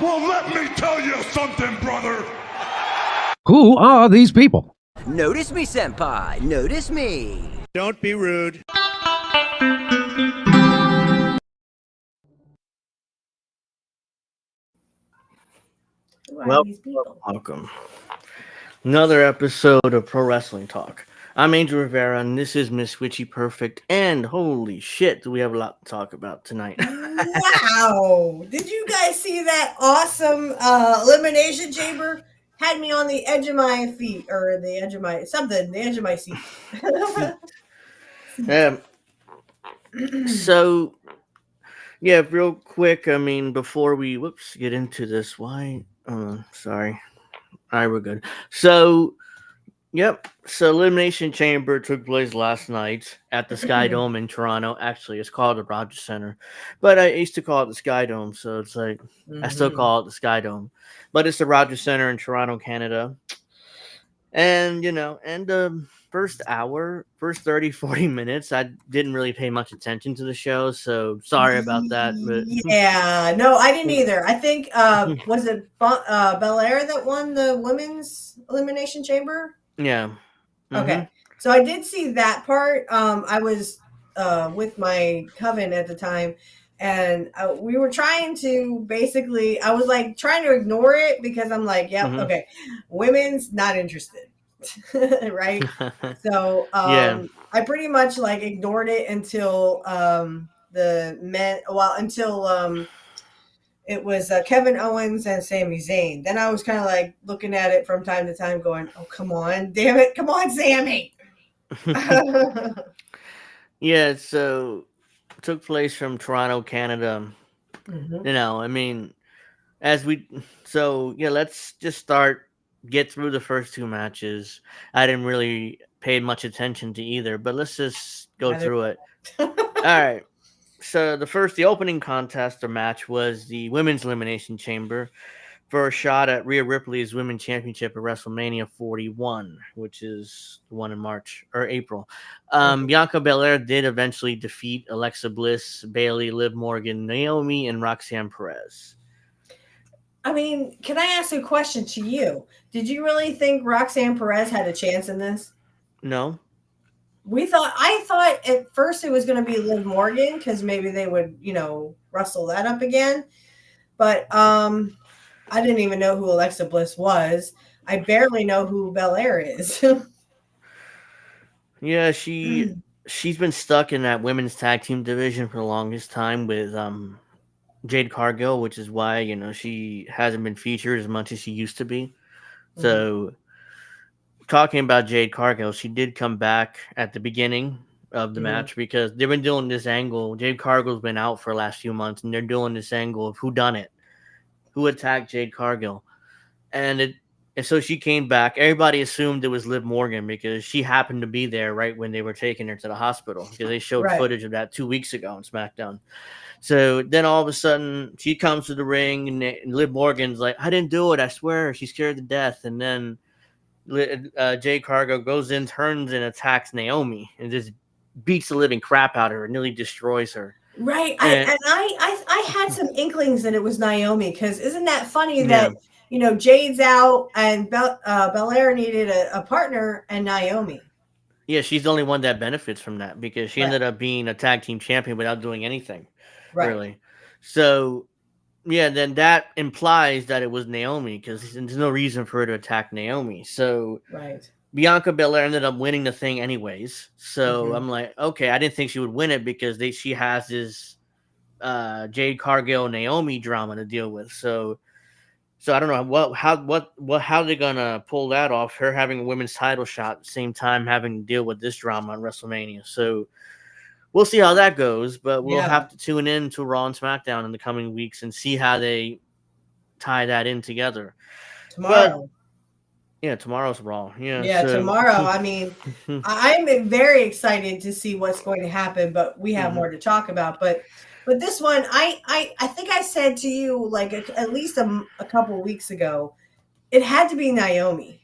Well, let me tell you something, brother. Who are these people? Notice me, senpai. Notice me. Don't be rude. Well, welcome. Another episode of Pro Wrestling Talk. I'm Angel Rivera, and this is Mrs.Witchy Perfect. And holy shit, do we have a lot to talk about tonight? Wow! Did you guys see that awesome Elimination Chamber? Had me on the edge of my feet, or the edge of my seat. So, yeah, real quick. I mean, before we get into this, sorry. All right, we're good. So, yep. So, Elimination Chamber took place last night at the Sky Dome in Toronto. Actually, it's called the Rogers Center, but I used to call it the Sky Dome, so it's like I still call it the Sky Dome, but it's the Rogers Center in Toronto, Canada. And first 30, 40 minutes, I didn't really pay much attention to the show, so sorry about that. But yeah, no, I didn't either. I think was it Belair that won the women's Elimination Chamber? Yeah. Okay, so I did see that part. I was with my coven at the time, and we were trying to basically, I was like trying to ignore it because I'm like, yep, okay, women's not interested, right? So I pretty much like ignored it until the men, until it was Kevin Owens and Sami Zayn. Then I was kind of like looking at it from time to time going, oh, come on, damn it. Come on, Sammy. Yeah, so it took place from Toronto, Canada. I mean, let's just get through the first two matches. I didn't really pay much attention to either, but let's just go through it. All right. So the opening contest or match was the Women's Elimination Chamber for a shot at Rhea Ripley's Women's Championship at WrestleMania 41, which is the one in March or April. Bianca Belair did eventually defeat Alexa Bliss, Bayley, Liv Morgan, Naomi, and Roxanne Perez. I mean, can I ask a question to you? Did you really think Roxanne Perez had a chance in this? No. I thought at first it was going to be Liv Morgan because maybe they would, wrestle that up again. But I didn't even know who Alexa Bliss was. I barely know who Belair is. Yeah, she's been stuck in that women's tag team division for the longest time with Jade Cargill, which is why she hasn't been featured as much as she used to be. Mhm. So talking about Jade Cargill, she did come back at the beginning of the Mhm. match because they've been doing this angle. Jade Cargill's been out for the last few months, and they're doing this angle of who done it, who attacked Jade Cargill, and it. And so she came back. Everybody assumed it was Liv Morgan because she happened to be there right when they were taking her to the hospital because they showed Right. footage of that 2 weeks ago on SmackDown. So then all of a sudden she comes to the ring and Liv Morgan's like, "I didn't do it. I swear." She's scared to death, and then Jade Cargill goes in, turns, and attacks Naomi, and just beats the living crap out of her, nearly destroys her. Right. And I had some inklings that it was Naomi because isn't that funny yeah, that Jade's out and Belair needed a partner and Naomi. yeah, she's the only one that benefits from that because she Right. ended up being a tag team champion without doing anything, Right. really. So yeah, then that implies that it was Naomi because there's no reason for her to attack Naomi. So Right. Bianca Belair ended up winning the thing anyways. So Hmm. I'm like, okay, I didn't think she would win it because she has this Jade Cargill Naomi drama to deal with. So I don't know how they're gonna pull that off. Her having a women's title shot at the same time having to deal with this drama on WrestleMania. So we'll see how that goes, but we'll Yeah. have to tune in to Raw and SmackDown in the coming weeks and see how they tie that in together. But Tomorrow. yeah, tomorrow's Raw. Yeah, Yeah, so tomorrow. I mean, I'm very excited to see what's going to happen, but we have mhm, more to talk about. But this one, I think I said to you like at least a couple weeks ago, it had to be Naomi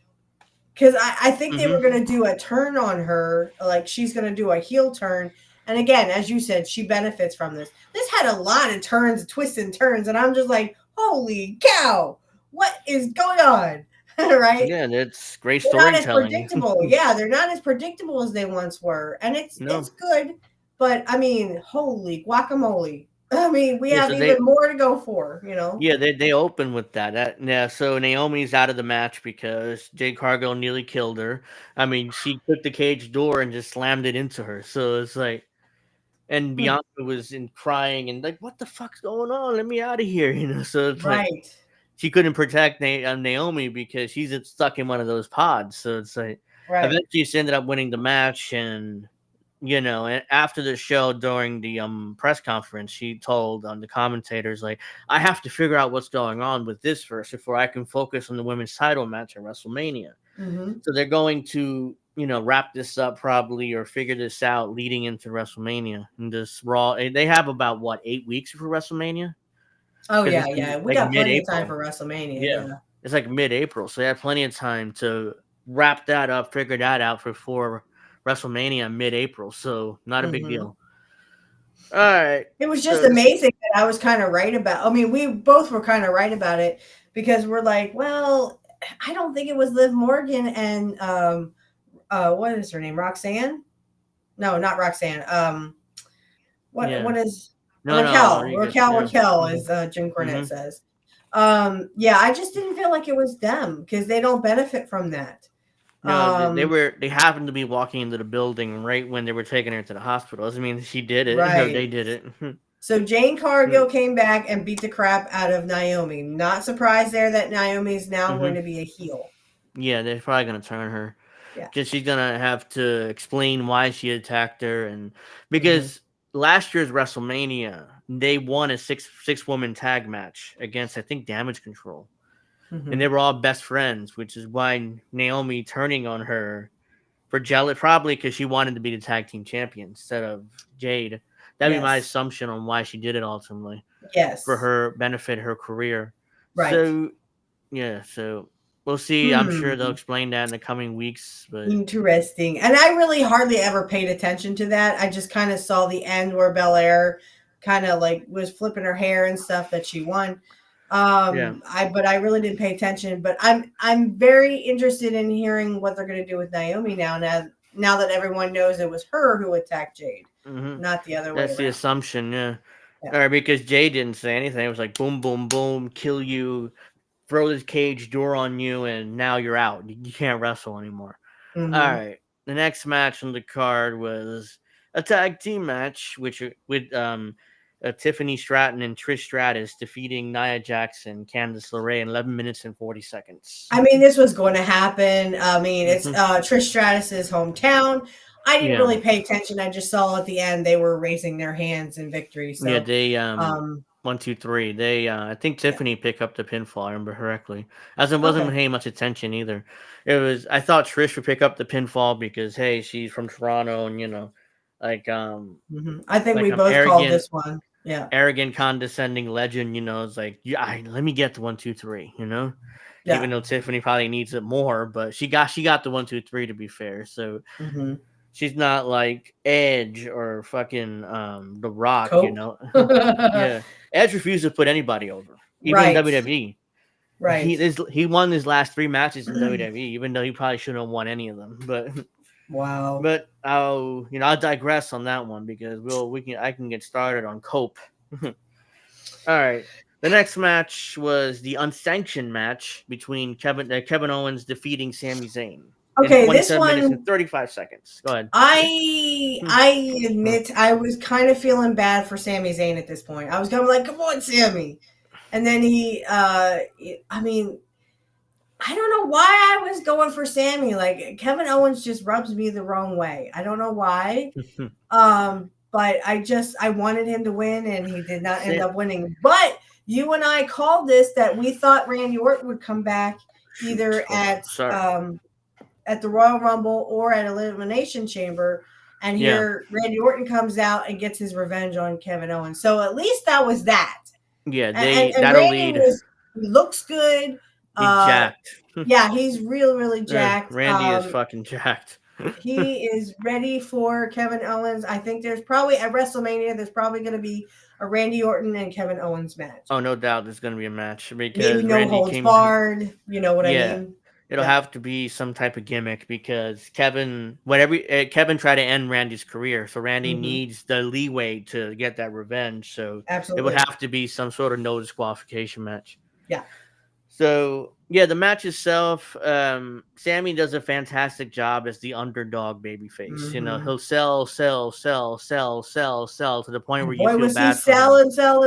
because I think they were mhm. going to do a turn on her, like she's going to do a heel turn. And again, as you said, she benefits from this. This had a lot of turns, twists and turns, and I'm just like, holy cow, what is going on? Right? Yeah, that's great They're not as storytelling. predictable. Yeah, they're not as predictable as they once were, and it's No. good. But I mean, holy guacamole! I mean, we Yeah, have so even they more to go for. they open with that. Yeah, so Naomi's out of the match because Jade Cargill nearly killed her. I mean, she took the cage door and just slammed it into her. So it's like and Hmm. Bianca was in crying and like, "What the fuck's going on? Let me out of here!" So it's like Right, she couldn't protect Naomi because she's stuck in one of those pods. So it's like right. eventually she ended up winning the match, and and after the show during the press conference, she told the commentators like, "I have to figure out what's going on with this first before I can focus on the women's title match at WrestleMania." Hmm. So they're going to wrap this up probably or figure this out leading into WrestleMania and this Raw. They have about what 8 weeks for WrestleMania Oh because yeah, it's yeah. We like got plenty of time mid-April. for WrestleMania. Yeah, Yeah. it's like mid-April, so they have plenty of time to wrap that up, figure that out for WrestleMania mid-April. So not a big Hmm. deal. All right, It was just so this, amazing that I was kind of right about. I mean, we both were kind of right about it because we're like, well, I don't think it was Liv Morgan and what is her name, Roxanne? No, not Roxanne. What yeah, is no, no, Raquel? you good, yeah, Raquel, hmm as Jim Cornette hmm says. Yeah, I just didn't feel like it was them because they don't benefit from that. no, Um, they happened to be walking into the building right when they were taking her to the hospital. Doesn't mean she did it or right. they did it. So Jane Cargill Mm, came back and beat the crap out of Naomi. Not surprised there that Naomi's now going hmm to be a heel. Yeah, they're probably gonna turn her Yeah. because she's gonna have to explain why she attacked her, and Hmm. because last year's WrestleMania they won a six woman tag match against I think Damage Control, and Hmm. they were all best friends, which is why Naomi turning on her for jealous, probably because she wanted to be the tag team champion instead of Jade. That'd be my Yes. assumption on why she did it ultimately for Yes. her benefit, her career. Right. So yeah, so we'll see. I'm sure they'll Hmm. explain that in the coming weeks, but Interesting. And I really hardly ever paid attention to that. I just kind of saw the end where Belair kind of like was flipping her hair and stuff that she won. yeah. But I really didn't pay attention. But I'm very interested in hearing what they're going to do with Naomi now that everyone knows it was her who attacked Jade, hmm not the other way That's the around. assumption, yeah. Yeah. Or because Jay didn't say anything. It was like boom, boom, boom, kill you, throw this cage door on you, and now you're out. You can't wrestle anymore. All Hmm. right. the next match on the card was a tag team match, which with Tiffany Stratton and Trish Stratus defeating Nia Jackson, Candice LeRae in 11 minutes and 40 seconds. I mean, this was going to happen. I mean, it's Mhm. Trish Stratus's hometown. I didn't Yeah. really pay attention. I just saw at the end they were raising their hands in victory. Yeah, So, they 1, 2, 3. They I think yeah. Tiffany picked up the pinfall. I remember correctly, as I wasn't Okay. paying much attention either. It was I thought Trish would pick up the pinfall because hey, she's from Toronto and like I think like we I'm both called arrogant, this one. Yeah. condescending legend. It's like yeah, let me get the 1, 2, 3. Even Yeah. though Tiffany probably needs it more, but she got the 1, 2, 3 to be fair. So Mm-hmm. she's not like Edge or fucking The Rock. Cope. Yeah, Edge refused to put anybody over, even in Right. WWE. Right. He won his last 3 matches in WWE, even though he probably shouldn't have won any of them. But Wow. but I'll digress on that one because I can get started on Cope. All right. The next match was the unsanctioned match between Kevin Owens defeating Sami Zayn in Okay, this 27 minutes and one 35 seconds. Go ahead. I admit I was kind of feeling bad for Sami Zayn at this point. I was kind of like, "Come on, Sammy," and then I mean, I don't know why I was going for Sammy. Like Kevin Owens just rubs me the wrong way. I don't know why. But I wanted him to win, and he did not end up winning. But you and I called this that we thought Randy Orton would come back either at the Royal Rumble or at Elimination Chamber, and here Randy Orton comes out and gets his revenge on Kevin Owens. So at least that was that. Yeah, And that'll Randy lead. he looks good. He's jacked. Yeah, he's really jacked. Randy is fucking jacked. He is ready for Kevin Owens. I think there's probably at WrestleMania, there's probably going to be a Randy Orton and Kevin Owens match. Oh, no doubt there's going to be a match because maybe no Randy holds barred. You know what I mean? It'll have to be some type of gimmick because Kevin tried to end Randy's career, so Randy needs the leeway to get that revenge. So absolutely, it would have to be some sort of no disqualification match. Yeah. So yeah, the match itself, Sammy does a fantastic job as the underdog babyface. He'll sell to the point where you feel bad for him. Sell,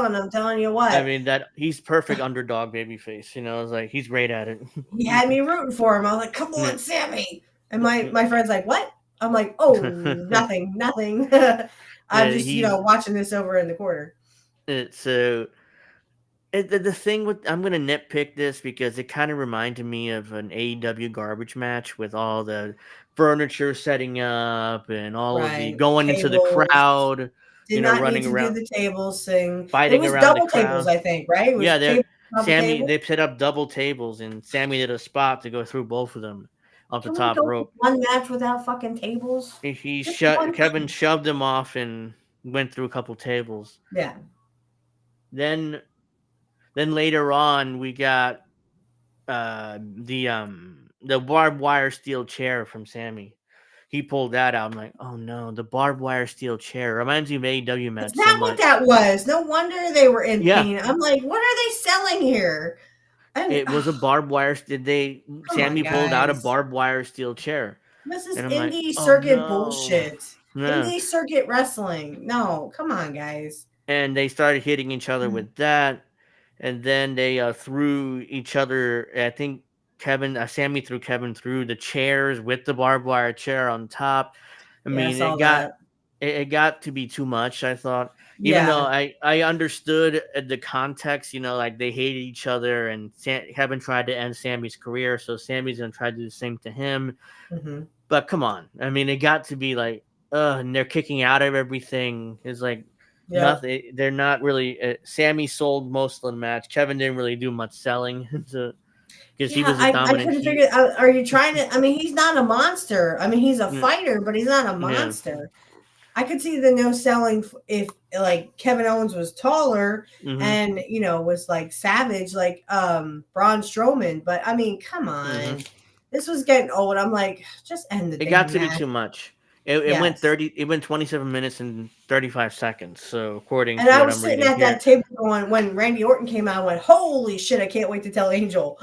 and I'm telling you what. I mean, that he's perfect underdog babyface. It's like he's great at it. He had me rooting for him. I was like, "Come on, Sammy!" And my friend's like, "What?" I'm like, "Oh, nothing." I'm just watching this over in the corner. The thing with I'm gonna nitpick this because it kind of reminded me of an AEW garbage match with all the furniture setting up and all of the going into the crowd. Did not running need to around, do the tables thing. Fighting it was around double the crowd. tables, I think, right? They set up double tables, and Sammy did a spot to go through both of them off the top rope. One match without fucking tables. Kevin shoved him off and went through a couple tables. Yeah. Then later on, we got the barbed wire steel chair from Sammy. He pulled that out. I'm like, oh no, the barbed wire steel chair reminds me of AEW match. Is that what that was? No wonder they were in pain. I'm like, what are they selling here? It was a barbed wire. Sammy pulled out a barbed wire steel chair. This is indie circuit bullshit. Yeah. Indie circuit wrestling. No, come on, guys. And they started hitting each other with that. And then they threw each other. I think Sammy threw Kevin through the chairs with the barbed wire chair on top. I mean, it got to be too much, I thought. Even though I understood the context, like they hated each other and Kevin tried to end Sammy's career. So Sammy's going to try to do the same to him. But come on. I mean, it got to be like, and they're kicking out of everything. It's like, nothing. They're not really. Sammy sold most of the match. Kevin didn't really do much selling because he was a dominant. I couldn't figure. Are you trying to? I mean, he's not a monster. I mean, he's a fighter, but he's not a monster. I could see the no selling if like Kevin Owens was taller and was like savage like Braun Strowman. But I mean, come on, this was getting old. I'm like, just end the. It got to be too much. It went 27 minutes and 35 seconds. So according to I was sitting at that table going when Randy Orton came out, I went, "Holy shit! I can't wait to tell Angel."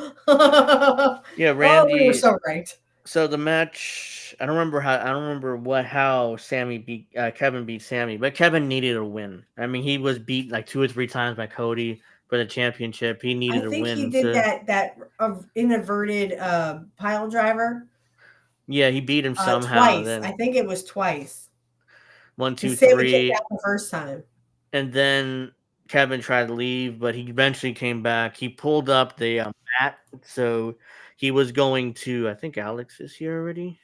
Yeah, Randy. We were so right. So the match, I don't remember how Sammy beat Kevin beat Sammy, but Kevin needed a win. I mean, he was beat like 2 or 3 times by Cody for the championship. He I needed a think he win. did So that inadverted pile driver yeah, he beat him somehow. twice. Then I think it was twice. 1, 2, Because Sammy came 3, out the first time. and then Kevin tried to leave, but he eventually came back. He pulled up the mat, so he was going to. I think Alex is here already.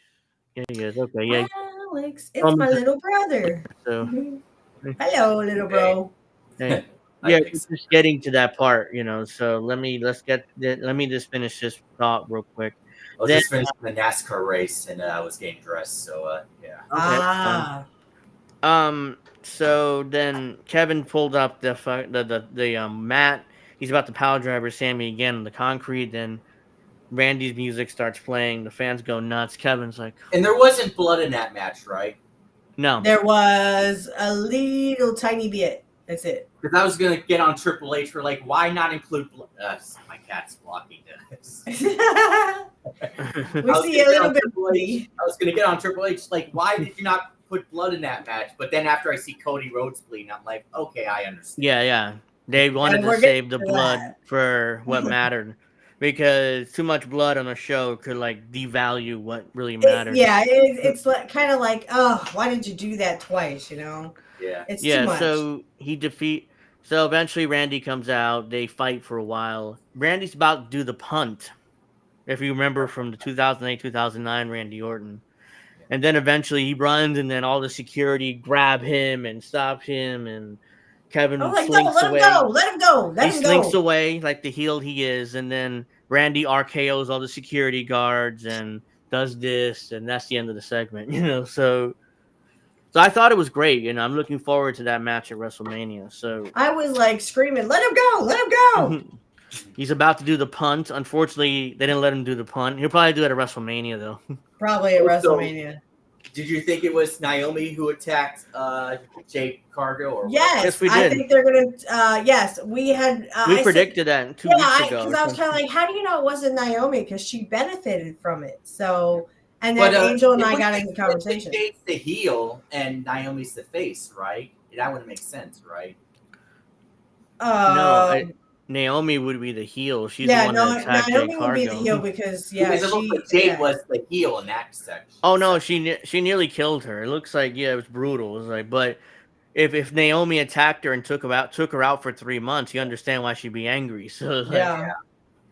Yeah, he is. Okay, yeah. Alex, it's my little brother. So, Hello, little bro. hey. I Yeah, think we're so. just getting to that part, So let me just finish this thought real quick. I was Then just finishing the NASCAR race and I was getting dressed. So yeah. okay, so then Kevin pulled up the mat. He's about to power driver Sammy again on the concrete. Then Randy's music starts playing. The fans go nuts. Kevin's like, And there wasn't blood in that match, right? no. There was a little tiny bit. That's it. Because I was gonna get on Triple H for like, why not include blood? My cat's blocking this. We I was see a gonna get little on bit. Triple H. I was gonna get on Triple H. Like, why did you not put blood in that match? But then after I see Cody Rhodes bleeding, I'm like, okay, I understand. Yeah. They wanted And to we're save the getting to blood that. for what mattered. Because too much blood on a show could like devalue what really mattered. It's like, kind of like, oh, why did you do that twice? Yeah. It's too much. So eventually Randy comes out. They fight for a while. Randy's about to do the punt, if you remember from the 2008-2009 Randy Orton. And then eventually he runs, and then all the security grab him and stop him, and Kevin I was like, no, slinks let him away. go, let him go, let He him slinks go. away like the heel he is, and then Randy RKO's all the security guards and does this, and that's the end of the segment. So I thought it was great. I'm looking forward to that match at WrestleMania. So I was like screaming, let him go, let him go. he's about to do the punt. Unfortunately, they didn't let him do the punt. He'll probably do it at WrestleMania though. Probably at Also, WrestleMania. Did you think it was Naomi who attacked Jake Cargill? Or Yes, we I did. think they're gonna. Yes, we had. We predicted that 2 weeks ago. Because I was kind of like, how do you know it wasn't Naomi? Because she benefited from it. So, and But, then Angel and it I would got make into sense conversation. if Jake's the heel and Naomi's the face, right? That wouldn't make sense, right? Naomi would be the heel. She's the one that attacked Naomi Jake would be Cargill. the heel because Because it looked like Jake was the heel in that section. Oh no, she nearly killed her. It looks like it was brutal. It was like, but if Naomi attacked her and took her out for 3 months, you understand why she'd be angry. So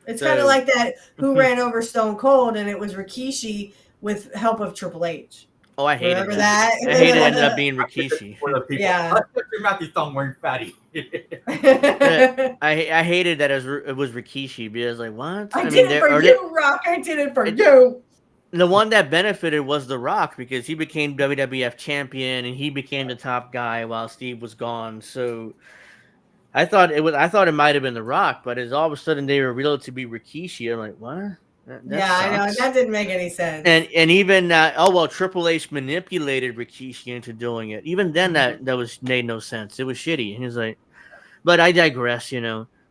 it's kind of like that. Who ran over Stone Cold, and it was Rikishi with help of Triple H. Oh, I hated Remember that? I hated it ended up being Rikishi. Yeah. Let's get your mouth, you thumb wearing fatty. I hated that it was Rikishi because like what? I did it for you, Rock. I did it for you. The one that benefited was The Rock because he became WWF champion and he became the top guy while Steve was gone. So I thought it might have been The Rock, but as all of a sudden they revealed to be Rikishi. I'm like, what? That I know that didn't make any sense. And even Triple H manipulated Rikishi into doing it. Even then, that made no sense. It was shitty. And he's like, but I digress.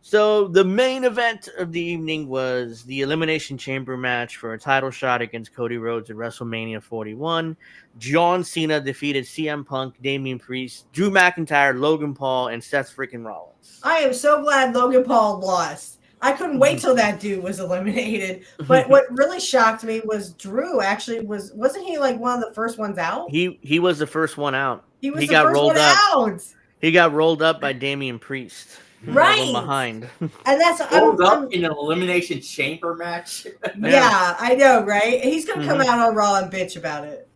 So the main event of the evening was the Elimination Chamber match for a title shot against Cody Rhodes at WrestleMania 41. John Cena defeated CM Punk, Damian Priest, Drew McIntyre, Logan Paul, and Seth freaking Rollins. I am so glad Logan Paul lost. I couldn't wait till that dude was eliminated. But what really shocked me was Drew actually wasn't he like one of the first ones out? He was the first one out. He got rolled out. He got rolled up by Damian Priest. Right Behind. And that's rolled up in an Elimination Chamber match. Yeah, I know, right? He's gonna come out on Raw and bitch about it.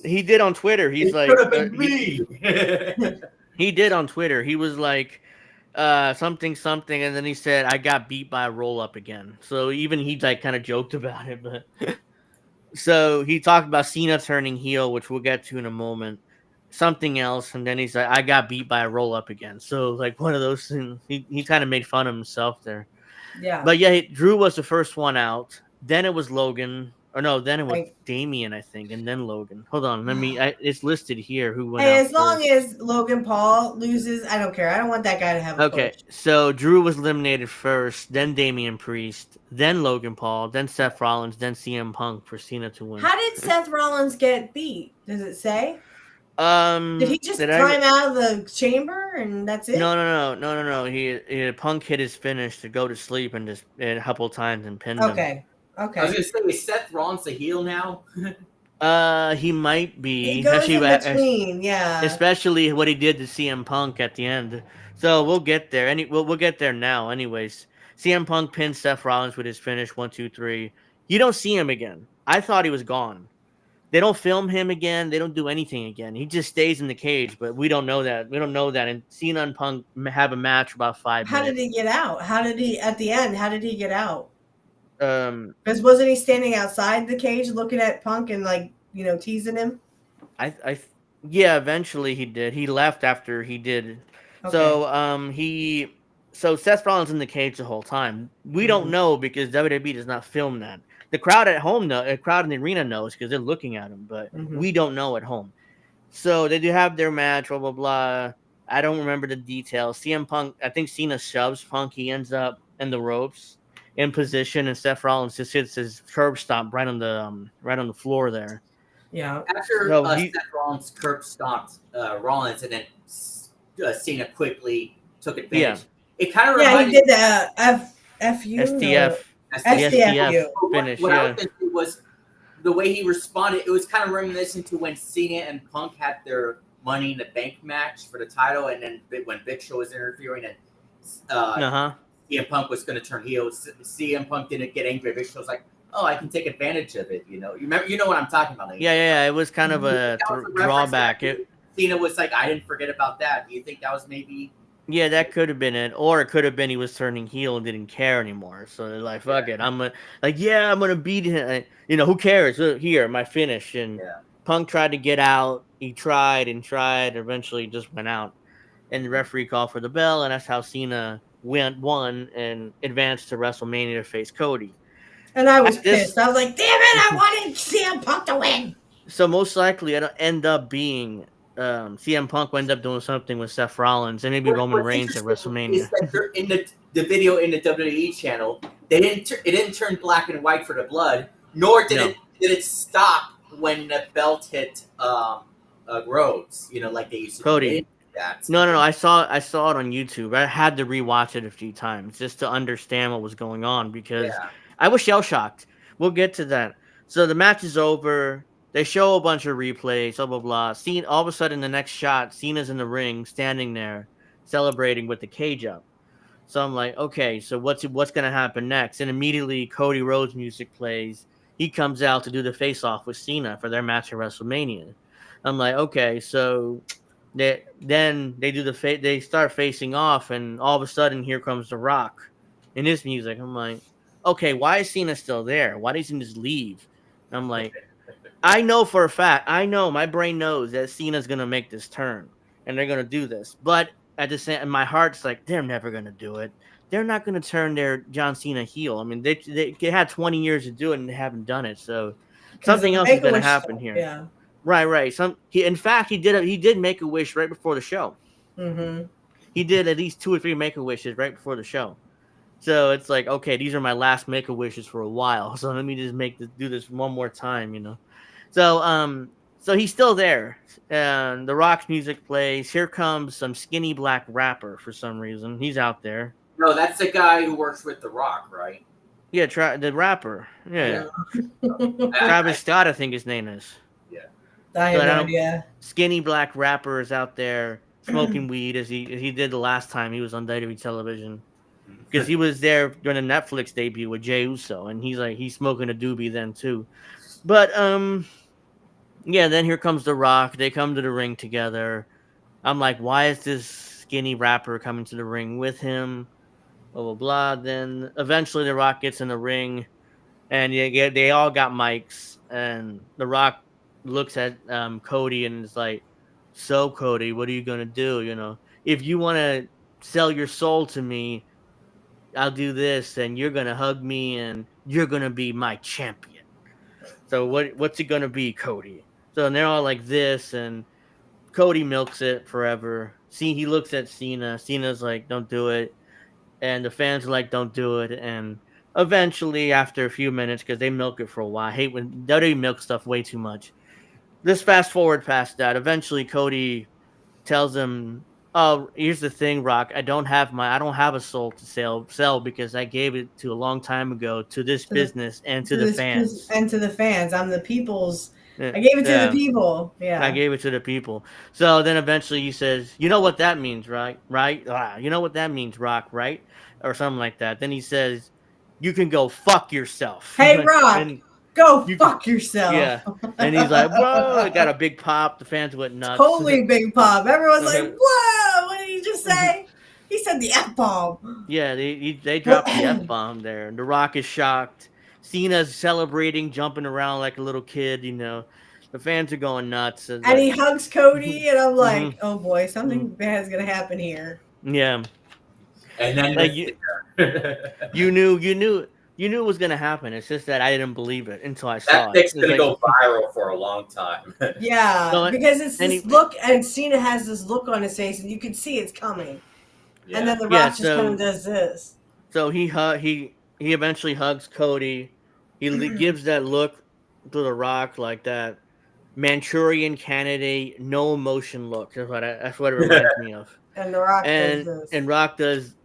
He did on Twitter. He's like, could have been me. He did on Twitter. He was like, something, and then he said, I got beat by a roll up again. So even he like kind of joked about it, but so he talked about Cena turning heel, which we'll get to in a moment. Something else, and then he's like, I got beat by a roll up again. So like one of those things. He kind of made fun of himself there. Yeah. But yeah, Drew was the first one out. Then it was Logan. Or no, then it was Like, Damien, I think, and then Logan. Hold on, it's listed here who went hey, out as long first. as Logan Paul loses, I don't care. I don't want that guy to have a Okay, push. so Drew was eliminated first, then Damian Priest, then Logan Paul, then Seth Rollins, then CM Punk for Cena to win. How did Seth Rollins get beat? Does it say? Did he just Did I? climb out of the chamber and that's it? No. He Punk hit his finish to go to sleep and just a couple times and pinned him. Okay. I was Okay. gonna say, is Seth Rollins the heel now? He might be. He goes in between, yeah. Especially what he did to CM Punk at the end. So we'll get there. We'll get there now. Anyways, CM Punk pinned Seth Rollins with his finish 1, 2, 3. You don't see him again. I thought he was gone. They don't film him again. They don't do anything again. He just stays in the cage, but we don't know that. We don't know that. And Cena and Punk have a match for about 5 How minutes. did he get out? How did he at the end? How did he get out? Because wasn't he standing outside the cage looking at Punk and teasing him? Yeah, eventually he did. He left after he did. Okay. So Seth Rollins in the cage the whole time. We don't know because WWE does not film that. The crowd at home the crowd in the arena knows because they're looking at him, but we don't know at home. So they do have their match, blah blah blah. I don't remember the details. CM Punk, I think Cena shoves Punk. He ends up in the ropes in position, and Seth Rollins just hits his curb stomp right on the floor there. Yeah. After Seth Rollins curb stomped Rollins, and then Cena quickly took advantage. Yeah. It kind of he did the FU STF finish. What I was thinking was the way he responded. It was kind of reminiscent to when Cena and Punk had their Money in the Bank match for the title, and then when Big Show was interfering, and CM Punk was going to turn heel. CM Punk didn't get angry. Big Show's like, "Oh, I can take advantage of it." You know what I'm talking about. Like, yeah. It was kind of a drawback. Cena was like, "I didn't forget about that." Do you think that was maybe? Yeah, that could have been it, or it could have been he was turning heel and didn't care anymore. So they're like, "Fuck it, I'm gonna beat him." Who cares? Here, my finish. And Punk tried to get out. He tried and eventually just went out. And the referee called for the bell, and that's how Cena won and advanced to WrestleMania to face Cody. And I was pissed. I was like, "Damn it! I wanted CM Punk to win." So most likely, it'll end up being CM Punk will end up doing something with Seth Rollins and maybe Roman Reigns at WrestleMania. In the video in the WWE channel, it didn't turn black and white for the blood, nor did it stop when the belt hit Rhodes. Like they used to Cody. do that. No. I saw it on YouTube. I had to rewatch it a few times just to understand what was going on because I was shell shocked. We'll get to that. So the match is over. They show a bunch of replays, blah, blah, blah. All of a sudden, the next shot, Cena's in the ring, standing there, celebrating with the cage up. So I'm like, okay, so what's going to happen next? And immediately, Cody Rhodes music plays. He comes out to do the face-off with Cena for their match at WrestleMania. I'm like, okay, so they start facing off, and all of a sudden, here comes The Rock in his music. I'm like, okay, why is Cena still there? Why doesn't he just leave? And I'm like, I know for a fact, my brain knows that Cena's going to make this turn and they're going to do this. But at the same, my heart's like, they're never going to do it. They're not going to turn their John Cena heel. I mean, they had 20 years to do it and they haven't done it. So something else is going to happen here. Yeah. Right. In fact, he did make a wish right before the show. Mm-hmm. He did at least 2 or 3 make-a-wishes right before the show. So it's like, okay, these are my last make-a-wishes for a while. So let me just do this one more time, So he's still there, and The Rock's music plays. Here comes some skinny black rapper for some reason. He's out there. No, that's the guy who works with The Rock, right? Yeah, the rapper. Yeah. Travis Scott, I think his name is. Yeah. I have no idea. Skinny black rapper is out there smoking weed as he did the last time he was on WWE television. Because he was there during the Netflix debut with Jey Uso, and he's smoking a doobie then too. But then here comes The Rock. They come to the ring together. I'm like, why is this skinny rapper coming to the ring with him? Blah, blah, blah. Then eventually The Rock gets in the ring, and they all got mics. And The Rock looks at Cody and is like, so Cody, what are you going to do? If you want to sell your soul to me, I'll do this, and you're going to hug me, and you're going to be my champion. So what's it gonna be, Cody? So they're all like this, and Cody milks it forever. See, he looks at Cena. Cena's like, "Don't do it," and the fans are like, "Don't do it." And eventually, after a few minutes, because they milk it for a while, I hate when WWE milk stuff way too much. Let's fast forward past that. Eventually, Cody tells him, "Oh, here's the thing, Rock. I don't have a soul to sell because I gave it to a long time ago to this business and to the fans and to the fans. I'm the people's. Yeah, I gave it to the people. Yeah, I gave it to the people." So then eventually he says, "You know what that means, right? Right? You know what that means, Rock, right?" Or something like that. Then he says, "You can go fuck yourself." Hey, Rock, And go fuck yourself. yeah. And he's like, "Whoa!" It got a big pop. The fans went nuts. Totally big pop. Everyone's like, "Whoa! What did he just say?" He said the F-bomb. Yeah, they dropped the F-bomb there. The Rock is shocked. Cena's celebrating, jumping around like a little kid, The fans are going nuts. And he hugs Cody, and I'm like, oh boy, something bad is going to happen here. Yeah. And then like you knew it was going to happen. It's just that I didn't believe it until I saw that thing's it. going to go viral for a long time. Yeah, because it's this look, and Cena has this look on his face, and you can see it's coming. Yeah. And then the Rock just kind of does this. So he eventually hugs Cody. He gives that look to the Rock, like that Manchurian Candidate, no emotion look. That's what it reminds me of. And the Rock does this. And Rock does.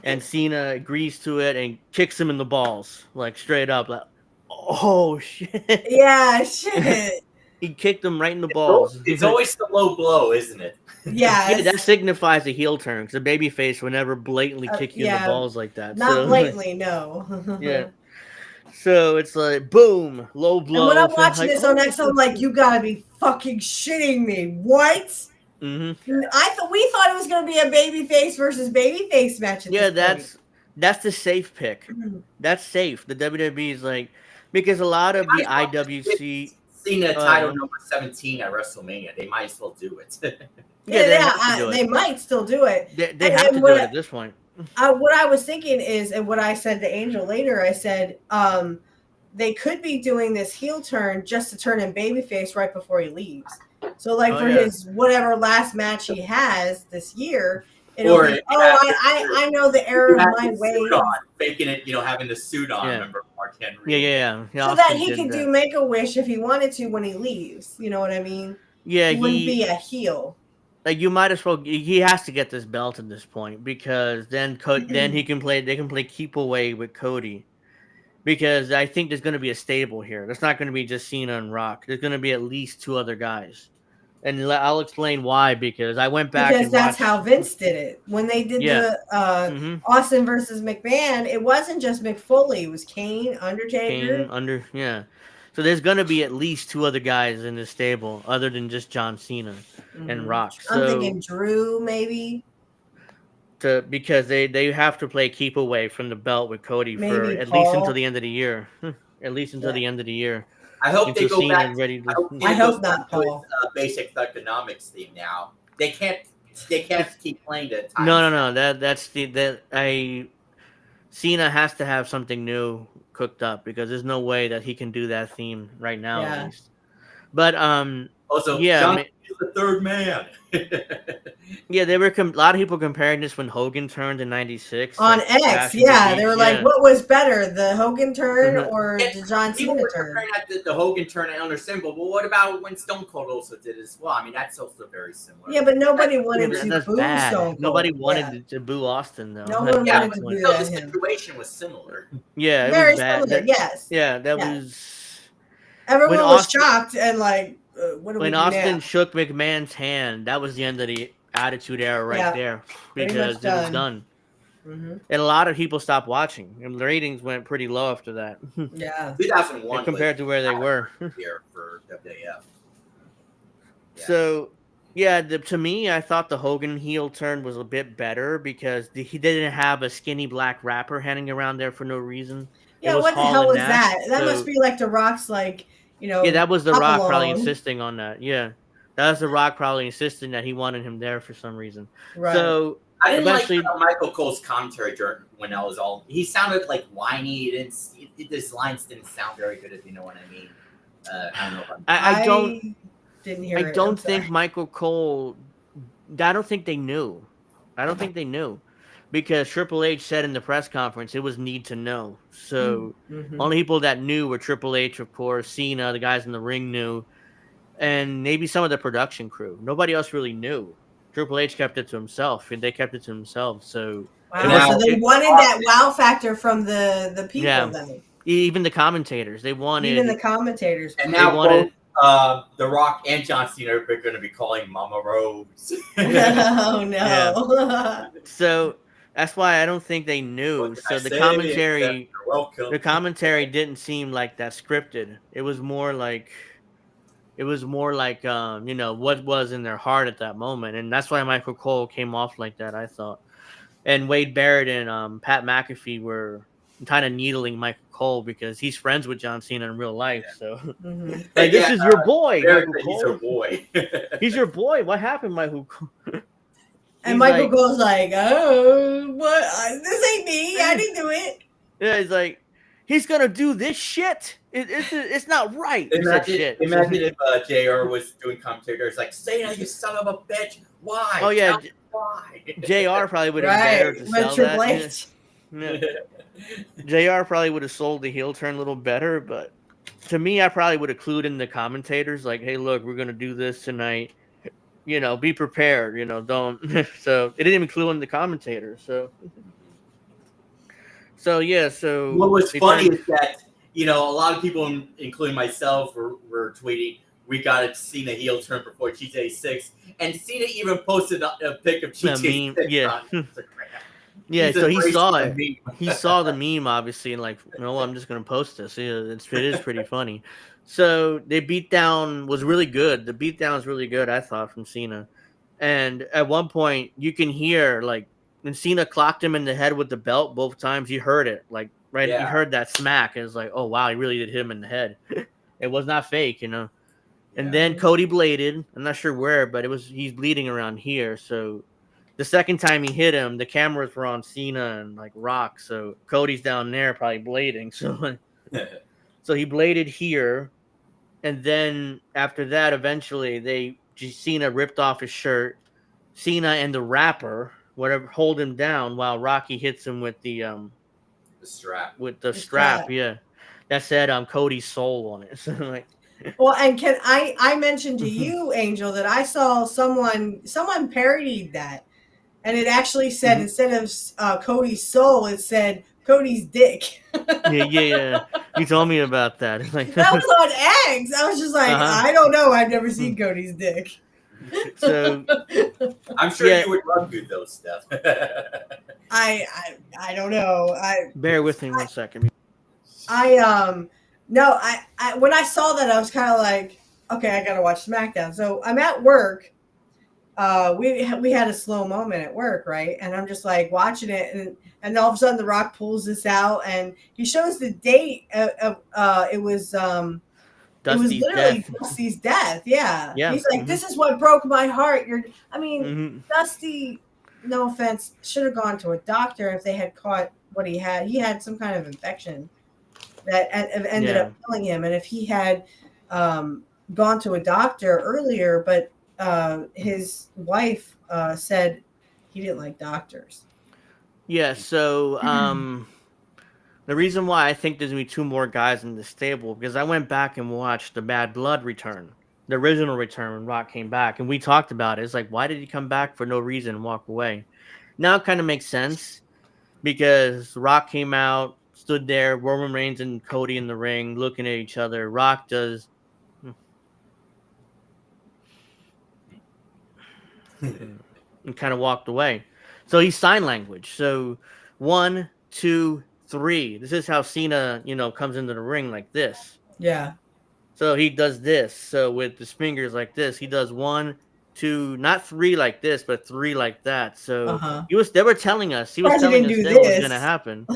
And Cena agrees to it and kicks him in the balls, like straight up, like, oh shit. Yeah, shit. He kicked him right in the balls. It's always the low blow, isn't it? Yeah, that signifies a heel turn, because a babyface would never blatantly kick you in the balls like that. Not blatantly, no. Yeah. So it's like, boom, low blow. And when I'm watching this on X, I'm like, you gotta be fucking shitting me. What? Mm-hmm. We thought it was gonna be a babyface versus babyface match. Yeah, that's the safe pick. That's safe. The WWE is like, because a lot of the IWC Cena title number 17 at WrestleMania. They might as well do it. They might still do it. They have to do it at this point. What I was thinking is, and what I said to Angel later, I said they could be doing this heel turn just to turn him babyface right before he leaves. So, his whatever last match he has this year, I know the error of my ways. Faking it, having the suit on. Remember Mark Henry? Yeah. So that he can do Make-A-Wish if he wanted to when he leaves. You know what I mean? Yeah, he wouldn't be a heel. Like, you might as well. He has to get this belt at this point, because then he can play. They can play keep away with Cody, because I think there's going to be a stable here. There's not going to be just Cena and Rock. There's going to be at least 2 other guys, and I'll explain why. Because I went back because that's how Vince did it when they did the Austin versus McMahon. It wasn't just McFoley; it was Kane, Undertaker. So there's going to be at least 2 other guys in this stable, other than just John Cena and Rock. I'm thinking Drew, maybe. Because they have to play keep away from the belt with Cody for at least until the end of the year. At least until the end of the year. I hope they go back. I hope not, Paul. Basic economics theme now. They can't keep playing the time. No. Cena has to have something new cooked up, because there's no way that he can do that theme right now, at least. But also, John is the third man. There were a lot of people comparing this when Hogan turned in '96 on X. They were like, "What was better, the Hogan turn or the John Cena turn?" The Hogan turn, I understand, but what about when Stone Cold also did as well? I mean, that's also very similar. Yeah, but nobody wanted to boo Stone Cold. Nobody wanted to boo Austin, though. No one wanted to do that. The situation was similar. Yeah, very similar. Yes. Yeah, that was. Everyone was shocked and like. When Austin shook McMahon's hand, that was the end of the Attitude Era there, because it was done. Mm-hmm. And a lot of people stopped watching, and the ratings went pretty low after that. Yeah, 2001 compared to where they were here for WWF. So, to me, I thought the Hogan heel turn was a bit better, because he didn't have a skinny black rapper hanging around there for no reason. Yeah, what the hell was that? That must be like the Rock's like. That was the Rock probably insisting on that. Yeah, that was the Rock probably insisting that he wanted him there for some reason. Right. So I didn't eventually, like Michael Cole's commentary when I was all. He sounded like whiny. His lines didn't sound very good, if you know what I mean. I don't know. I don't. Didn't hear. I don't think Michael Cole. I don't think they knew. I don't think they knew, because Triple H said in the press conference it was need to know. So only people that knew were Triple H, of course, Cena, the guys in the ring knew, and maybe some of the production crew. Nobody else really knew. Triple H kept it to himself, and they kept it to themselves. So wow, so they wanted that wow factor from the people, then. Even the commentators, they wanted. Even the commentators, and now both The Rock and John Cena are going to be calling Mama Rose. Oh no! Yeah. So that's why I don't think they knew. So the commentary didn't seem like that scripted. It was more like. What was in their heart at that moment. And that's why Michael Cole came off like that, I thought. And Wade Barrett and Pat McAfee were kind of needling Michael Cole because he's friends with John Cena in real life. So, like, this is your boy, Michael Cole. He's your boy. He's your boy. What happened, Michael Cole? And Michael Cole's like, oh, what? This ain't me. I didn't do it. Yeah, he's like, he's going to do this shit. It's not right. Imagine if JR was doing commentary. It's like, Cena, you son of a bitch. Why? Oh, yeah. Why? JR probably would have been better to sell that. JR probably would have sold the heel turn a little better, but to me, I probably would have clued in the commentators like, hey, look, we're going to do this tonight. Be prepared. Don't. So it didn't even clue in the commentators. So yeah. So what was funny is that, a lot of people, including myself, were tweeting, we got to see the heel turn before GJ6. And Cena even posted a pic of GJ6. Yeah. Yeah, so he saw it. He saw the meme, obviously, and like, I'm just going to post this. Yeah, it is pretty funny. So the beatdown was really good. The beatdown was really good, I thought, from Cena. And at one point, you can hear, like, when Cena clocked him in the head with the belt both times, you heard it. Like, right? Yeah. You heard that smack. It was like, oh, wow, he really did hit him in the head. It was not fake, And then Cody bladed. I'm not sure where, but he's bleeding around here. So the second time he hit him, the cameras were on Cena and like Rock. So Cody's down there probably blading. So he bladed here. And then after that, eventually Cena ripped off his shirt. Cena and the rapper, whatever, hold him down while Rocky hits him with the strap. With the strap, yeah. That said Cody's soul on it. So like, well, and can I mentioned to you, Angel, that I saw someone parodied that, and it actually said instead of Cody's soul, it said Cody's dick. yeah. You told me about that. Like, that was on X. I was just like, I don't know. I've never seen Cody's dick. So I'm sure you would love to those stuff. I don't know. Bear with me 1 second. No, I when I saw that, I was kind of like, okay, I gotta watch SmackDown. So I'm at work. We had a slow moment at work, right? And I'm just like watching it, and all of a sudden The Rock pulls this out, and he shows the date of it was literally Dusty's death. Yeah. He's like, this is what broke my heart. Dusty, no offense, should have gone to a doctor if they had caught what he had. He had some kind of infection that ended up killing him. And if he had gone to a doctor earlier, but his wife said he didn't like doctors. Yeah, so the reason why I think there's going to be 2 more guys in this stable, because I went back and watched the Bad Blood return, the original return when Rock came back, and we talked about it. It's like, why did he come back for no reason and walk away? Now it kind of makes sense, because Rock came out, stood there, Roman Reigns and Cody in the ring, looking at each other. Rock does... and kind of walked away. So he's sign language. So 1, 2, 3. This is how Cena, comes into the ring like this. Yeah. So he does this. So with his fingers like this, he does 1, 2, not 3 like this, but 3 like that. So they were telling us, that was going to happen.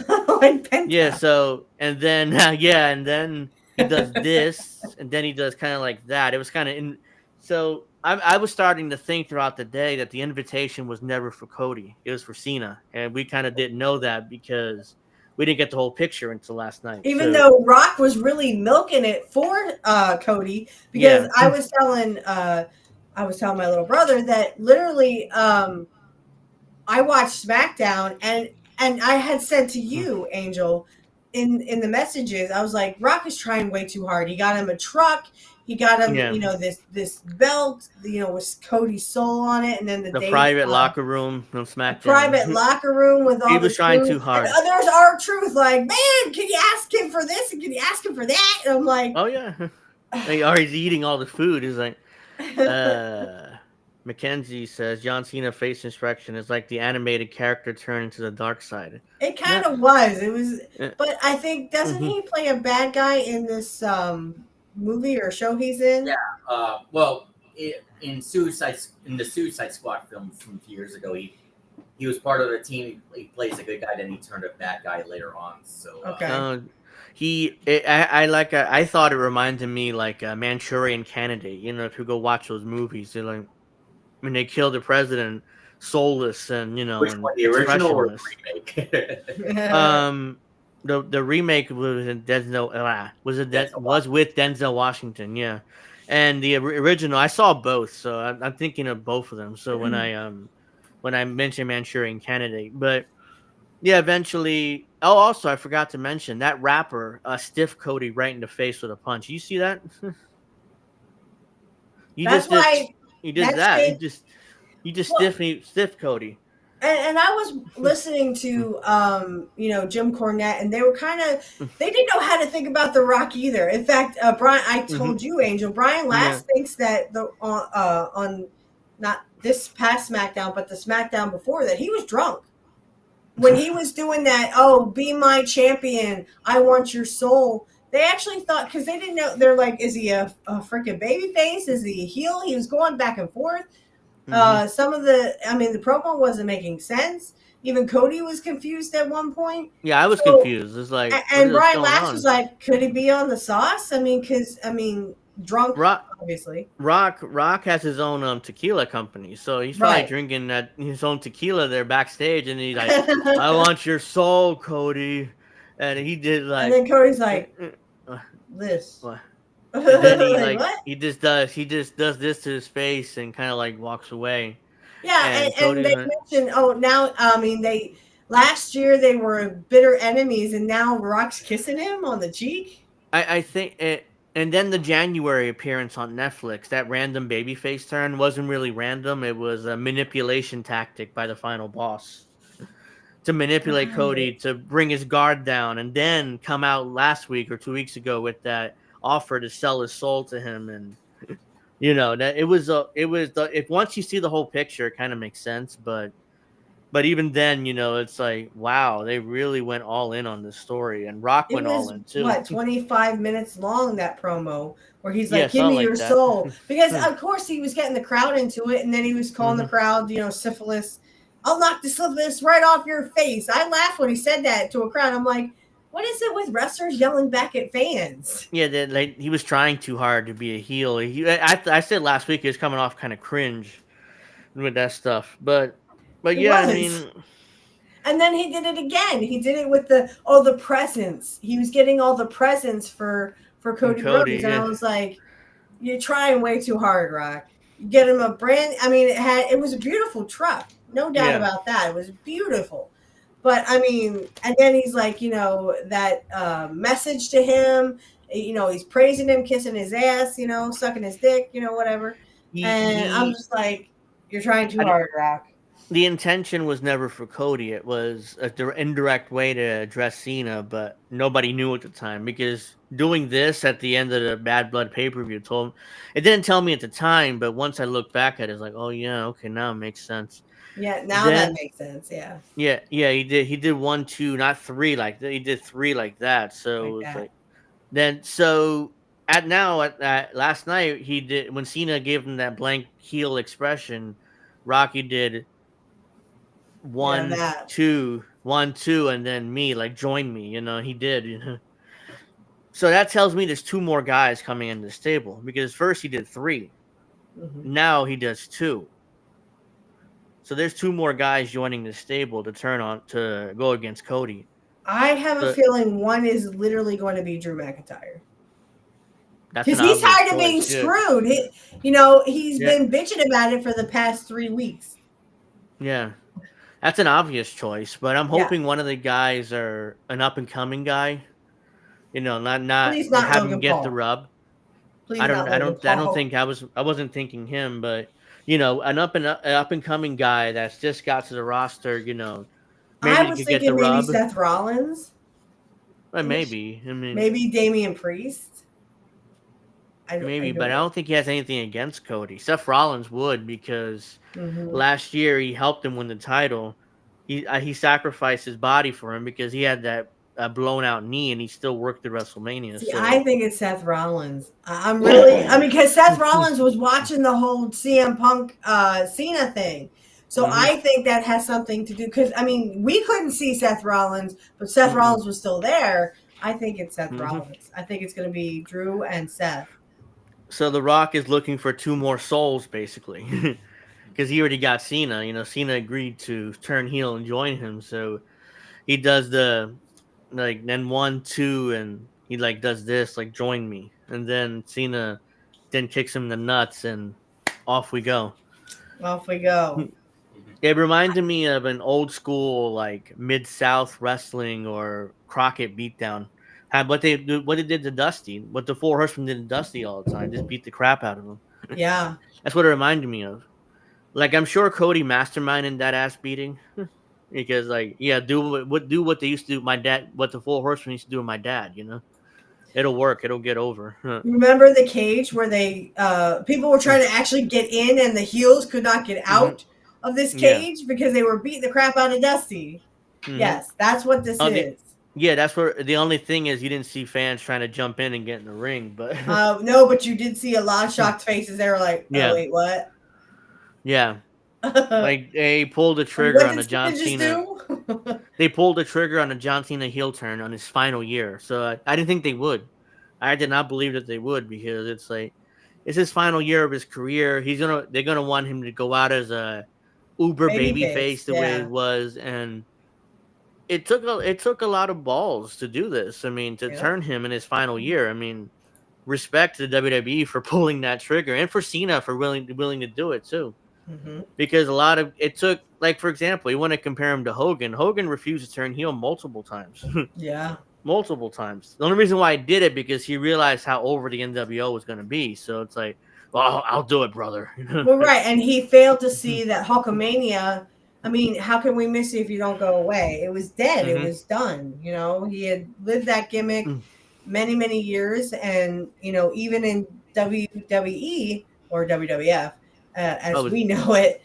Yeah. So, and then, and then he does this, and then he does kind of like that. It was kind of so I was starting to think throughout the day that the invitation was never for Cody. It was for Cena. And we kind of didn't know that because we didn't get the whole picture until last night. Even though Rock was really milking it for Cody, because I was telling my little brother that literally I watched SmackDown and I had said to you, Angel, in the messages, I was like, Rock is trying way too hard. He got him a truck. He got him, this belt, with Cody's soul on it, and then the private locker room from SmackDown. Private locker room with all. He was trying too hard. And there's R-Truth, like, man, can you ask him for this and can you ask him for that? And I'm like, oh yeah, he's eating all the food. He's like, Mackenzie says John Cena face inspection is like the animated character turned into the dark side. It kind of was. It was, but I think doesn't he play a bad guy in this movie or show he's in? Yeah. In the Suicide Squad film from a few years ago, he was part of the team. He plays a good guy, then he turned a bad guy later on. So okay. I thought it reminded me like a Manchurian Candidate. If you go watch those movies, they're like when they kill the president, soulless and Which one, the original or the remake? The remake was in Denzel. Was with Denzel Washington, yeah. And the original, I saw both, so I'm thinking of both of them. So when I mentioned Manchurian Candidate, but yeah, eventually. Oh, also I forgot to mention that rapper stiff Cody right in the face with a punch. You see that? You just stiff Cody. And I was listening to Jim Cornette, and they were they didn't know how to think about The Rock either. In fact, Brian, I told you, Angel, Brian Last thinks that on not this past SmackDown, but the SmackDown before that, he was drunk when he was doing that. Oh, be my champion! I want your soul. They actually thought, because they didn't know. They're like, is he a freaking baby face? Is he a heel? He was going back and forth. The promo wasn't making sense. Even Cody was confused at one point. Yeah, I was confused. It's like, and Brian Last was like, could he be on the sauce? Drunk, obviously. Rock has his own tequila company, so he's probably drinking his own tequila there backstage, and he's like, I want your soul, Cody. And he did like, and then Cody's like, this. What? And then he just does this to his face and kind of like walks away. Yeah, and they mentioned, last year they were bitter enemies, and now Rock's kissing him on the cheek. I think it, and then the January appearance on Netflix, that random babyface turn wasn't really random. It was a manipulation tactic by the final boss to manipulate Cody to bring his guard down, and then come out last week or 2 weeks ago with that offer to sell his soul to him. And that if once you see the whole picture, it kind of makes sense, but even then, it's like, wow, they really went all in on this story, and Rock went all in too. 25 minutes long, that promo where he's like, give me your soul, because of course he was getting the crowd into it, and then he was calling the crowd, syphilis. I'll knock the syphilis right off your face. I laughed when he said that to a crowd. I'm like, what is it with wrestlers yelling back at fans? Yeah, he was trying too hard to be a heel. I said last week he was coming off kind of cringe with that stuff, but yeah, I mean. And then he did it again. He did it with the presents. He was getting all the presents for Cody Rhodes, and I was like, you're trying way too hard, Rock. You get him a brand. It was a beautiful truck, no doubt about that. It was beautiful. But and then he's like, that message to him, he's praising him, kissing his ass, sucking his dick, whatever. I'm just like, you're trying too hard, Rock. The intention was never for Cody. It was an indirect way to address Cena, but nobody knew at the time, because doing this at the end of the Bad Blood pay-per-view it didn't tell me at the time, but once I looked back at it, it's like, oh yeah, okay, now it makes sense. Yeah, that makes sense. Yeah. Yeah, he did. He did 1, 2, not 3 like that. He did 3 like that. So it was like, then at last night he did, when Cena gave him that blank heel expression, Rocky did 1, 2, 1, 2, and then me, like, join me. He did. So that tells me there's 2 more guys coming into this table, because first he did 3. Now he does 2. So there's 2 more guys joining the stable to go against Cody. I have a feeling one is literally going to be Drew McIntyre. Because he's tired of being screwed. He's been bitching about it for the past 3 weeks. Yeah. That's an obvious choice, but I'm hoping one of the guys are an up and coming guy. Not have him get the rub. Please I don't think I wasn't thinking him, but an up and coming guy that's just got to the roster. Maybe I was thinking maybe Seth Rollins. Maybe. Maybe Damian Priest. But I don't think he has anything against Cody. Seth Rollins would, because last year he helped him win the title. He sacrificed his body for him because he had that blown out knee, and he still worked at WrestleMania. See, I think it's Seth Rollins. Because Seth Rollins was watching the whole CM Punk Cena thing. So I think that has something to do, because we couldn't see Seth Rollins, but Seth Rollins was still there. I think it's Seth Rollins. I think it's going to be Drew and Seth. So The Rock is looking for 2 more souls, basically, because he already got Cena. Cena agreed to turn heel and join him, so he does then 1, 2, and he does this, join me, and then Cena then kicks him in the nuts, and off we go. Off we go. It reminded me of an old school Mid-South wrestling or Crockett beatdown. What they did to Dusty, what the 4 Horsemen did to Dusty all the time, just beat the crap out of him. Yeah, that's what it reminded me of. I'm sure Cody masterminded that ass beating, because do what they used to do. My dad, what the 4 Horsemen used to do with my dad. It'll work. It'll get over. Remember the cage where they people were trying to actually get in, and the heels could not get out of this cage because they were beating the crap out of Dusty. Yes, that's what this is. That's where the only thing is you didn't see fans trying to jump in and get in the ring, but no, but you did see a lot of shocked faces. They were like, "Oh wait, what?" Yeah, they pulled the trigger on the John Cena. They pulled the trigger on the John Cena heel turn on his final year. So I didn't think they would. I did not believe that they would, because it's his final year of his career. They're gonna want him to go out as a uber babyface the way it was, and it took a lot of balls to do this. To turn him in his final year. Respect to the WWE for pulling that trigger, and for Cena for willing to do it too. Because it took, for example, you want to compare him to Hogan. Hogan refused to turn heel multiple times. Multiple times. The only reason why he did it because he realized how over the NWO was going to be. So it's well, I'll do it, brother. Well, right, and he failed to see that Hulkamania. How can we miss you if you don't go away? It was dead. It was done. He had lived that gimmick many, many years, and even in WWE or WWF, as we know it,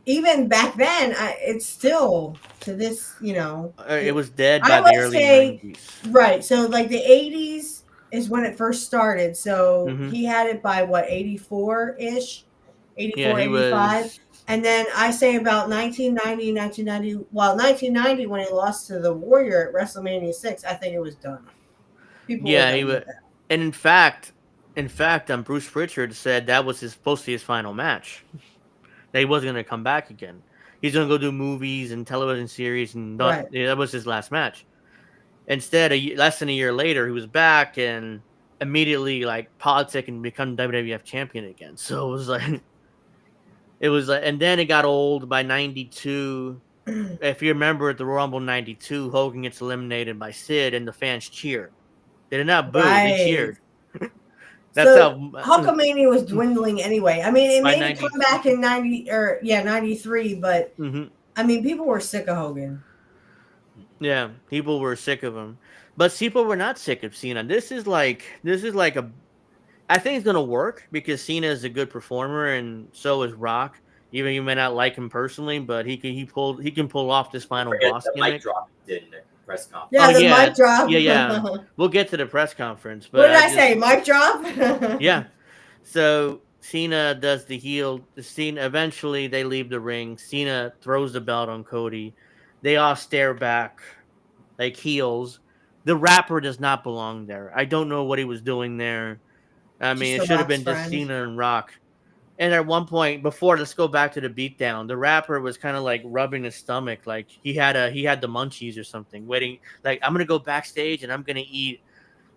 even back then, it's still to this. It was dead by the early 90s. Right. So the 80s is when it first started. So he had it by 84-ish, 84, 85. And then I say about 1990, well, 1990 when he lost to the Warrior at WrestleMania 6, I think it was done. He was. And in fact, Bruce Pritchard said that was supposed to be his final match. That he wasn't going to come back again. He's going to go do movies and television series, and that was his last match. Instead, less than a year later, he was back and immediately politic and become WWF champion again. So it was and then it got old by 92. If you remember at the Royal Rumble 92, Hogan gets eliminated by Sid, and the fans cheered. They did not boo; they cheered. That's how Hulkamania was dwindling anyway. It made it come back in 93, but people were sick of Hogan. Yeah, people were sick of him, but people were not sick of Cena. This is like a. I think it's gonna work because Cena is a good performer, and so is Rock. Even you may not like him personally, but he can pull off this final boss gimmick. Mic drop in the press conference. Yeah, mic drop. Yeah. We'll get to the press conference. But what did I say? Mic drop. Yeah. So Cena does the heel. Cena eventually they leave the ring. Cena throws the belt on Cody. They all stare back like heels. The rapper does not belong there. I don't know what he was doing there. I mean, it Just should The have Rock's been just friend. Cena and Rock. And at one point, before let's go back to the beatdown, the rapper was kind of like rubbing his stomach, like he had the munchies or something, waiting. Like, I'm gonna go backstage and I'm gonna eat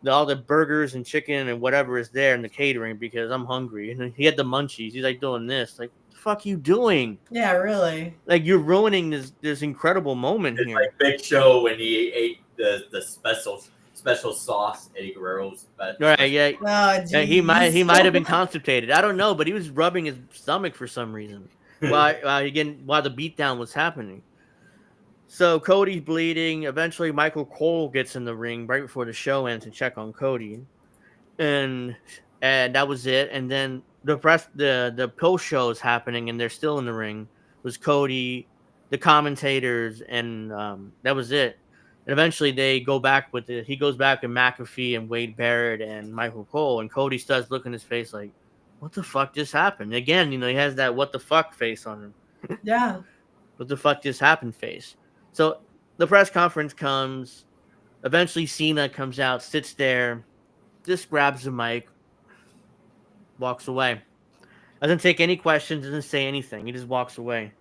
all the burgers and chicken and whatever is there in the catering because I'm hungry. And he had the munchies. He's like doing this. Like, what the fuck you doing? Yeah, really. Like, you're ruining this incredible moment It's here. like Big Show when he ate the special sauce, Eddie Guerrero's. Right? Yeah. Oh, Yeah, he jeez. might have been constipated. I don't know, but he was rubbing his stomach for some reason while the beatdown was happening. So Cody's bleeding. Eventually, Michael Cole gets in the ring right before the show ends to check on Cody, and that was it. And then the post show is happening, and they're still in the ring. It was Cody, the commentators, and that was it. And eventually, they go back with it. He goes back with McAfee and Wade Barrett and Michael Cole, and Cody starts looking his face like, "What the fuck just happened?" Again, he has that "what the fuck" face on him. Yeah. What the fuck just happened face. So the press conference comes. Eventually, Cena comes out, sits there, just grabs the mic, walks away. Doesn't take any questions, doesn't say anything. He just walks away.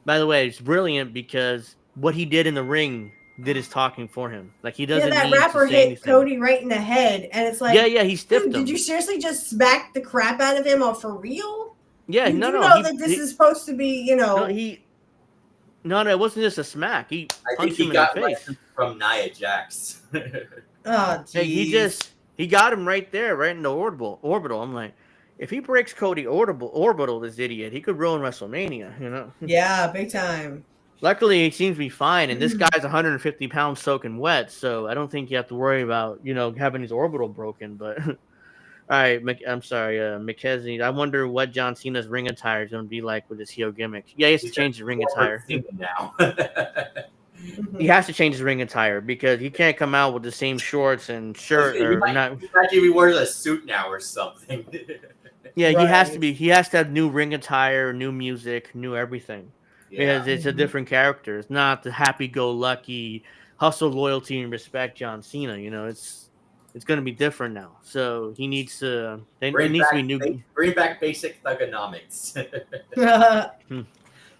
By the way, it's brilliant because what he did in the ring did his talking for him. Like, he doesn't that need rapper to say hit anything. Cody right in the head, and it's like, Yeah, he stiffed dude, him. did you seriously just smack the crap out of him? For real? Yeah, you no, do no. know that this is supposed to be, No, it wasn't just a smack. He punched him in the face from Nia Jax. Oh, geez. He got him right there, right in the orbital. I'm like, if he breaks Cody orbital, this idiot, he could ruin WrestleMania, Yeah, big time. Luckily, he seems to be fine, and this guy's 150 pounds soaking wet, so I don't think you have to worry about, having his orbital broken. But all right, I'm sorry, McKesney. I wonder what John Cena's ring attire is going to be like with his heel gimmick. Yeah, he has to change his ring attire. Now. He has to change his ring attire because he can't come out with the same shorts and shirt He wears a suit now or something. Yeah, Right. he has to be. He has to have new ring attire, new music, new everything. Because it's a different character. It's not the happy-go-lucky, hustle, loyalty, and respect John Cena. It's going to be different now. So he needs to. It needs to be new. Bring back basic thugonomics.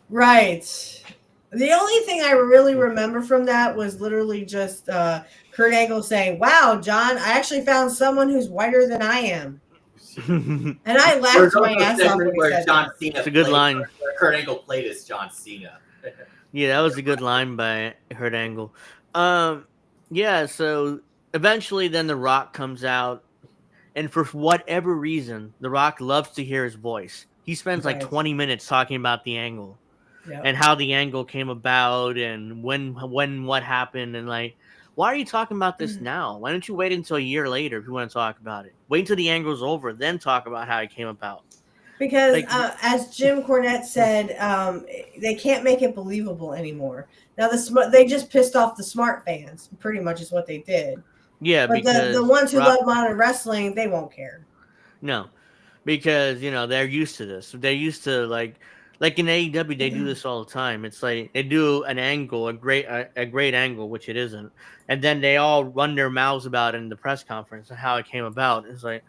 Right. The only thing I really remember from that was literally just Kurt Angle saying, "Wow, John, I actually found someone who's whiter than I am." And I laughed my ass off when he said that. It's a good line. Kurt Angle played as John Cena. Yeah, that was a good line by Kurt Angle. Yeah, so eventually then The Rock comes out, and for whatever reason, The Rock loves to hear his voice. He spends like 20 minutes talking about the angle. Yep. And how the angle came about and when what happened, and like, why are you talking about this now? Why don't you wait until a year later if you want to talk about it? Wait until the angle's over, then talk about how it came about. Because as Jim Cornette said, they can't make it believable anymore. Now they just pissed off the smart fans. Pretty much is what they did. Yeah, but because the ones who love modern wrestling, they won't care. No, because they're used to this. They're used to like in AEW, they do this all the time. It's like they do an angle, a great angle, which it isn't, and then they all run their mouths about it in the press conference and how it came about. It's like,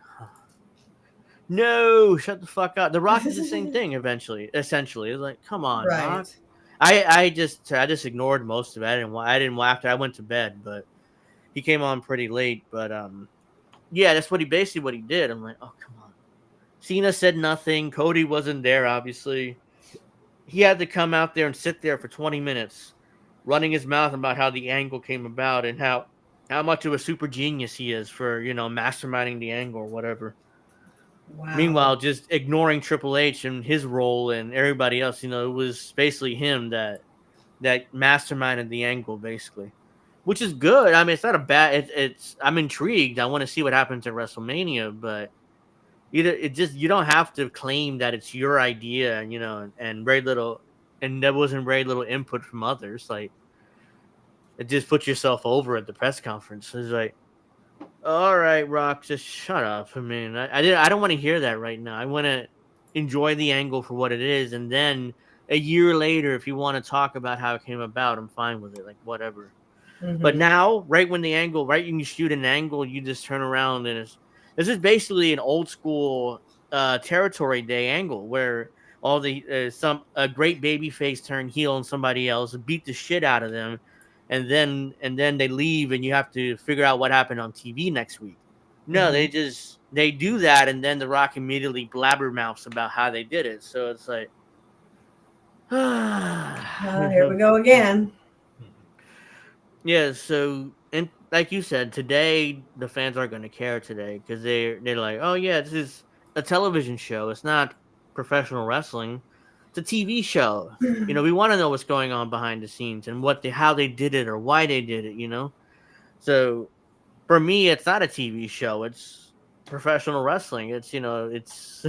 no, shut the fuck up. The Rock did the same thing essentially. It's like, come on, right. Rock. I just ignored most of it. I didn't after I went to bed, but he came on pretty late. But yeah, that's what he did. I'm like, oh, come on. Cena said nothing. Cody wasn't there, obviously. He had to come out there and sit there for 20 minutes, running his mouth about how the angle came about and how much of a super genius he is for, masterminding the angle or whatever. Wow. Meanwhile, just ignoring Triple H and his role and everybody else, it was basically him that masterminded the angle, basically, which is good. I mean, it's not a bad. I'm intrigued. I want to see what happens at WrestleMania, but. You don't have to claim that it's your idea, and very little, and there wasn't very little input from others. Like, it just puts yourself over at the press conference. It's like, all right, Rock, just shut up. I mean, I don't want to hear that right now. I want to enjoy the angle for what it is, and then a year later, if you want to talk about how it came about, I'm fine with it. Like, whatever. Mm-hmm. But now, right when you shoot an angle, you just turn around and This is basically an old school territory day angle where all the a great baby face turn heel on somebody else, beat the shit out of them, and then they leave, and you have to figure out what happened on TV next week. No, they do that, and then The Rock immediately blabbermouths about how they did it. So it's like, here we go again. Yeah, so and like you said, today the fans are going to care today because they're like, oh yeah, this is a television show. It's not professional wrestling. It's a TV show. We want to know what's going on behind the scenes and how they did it or why they did it. So for me, it's not a TV show. It's professional wrestling. It's it's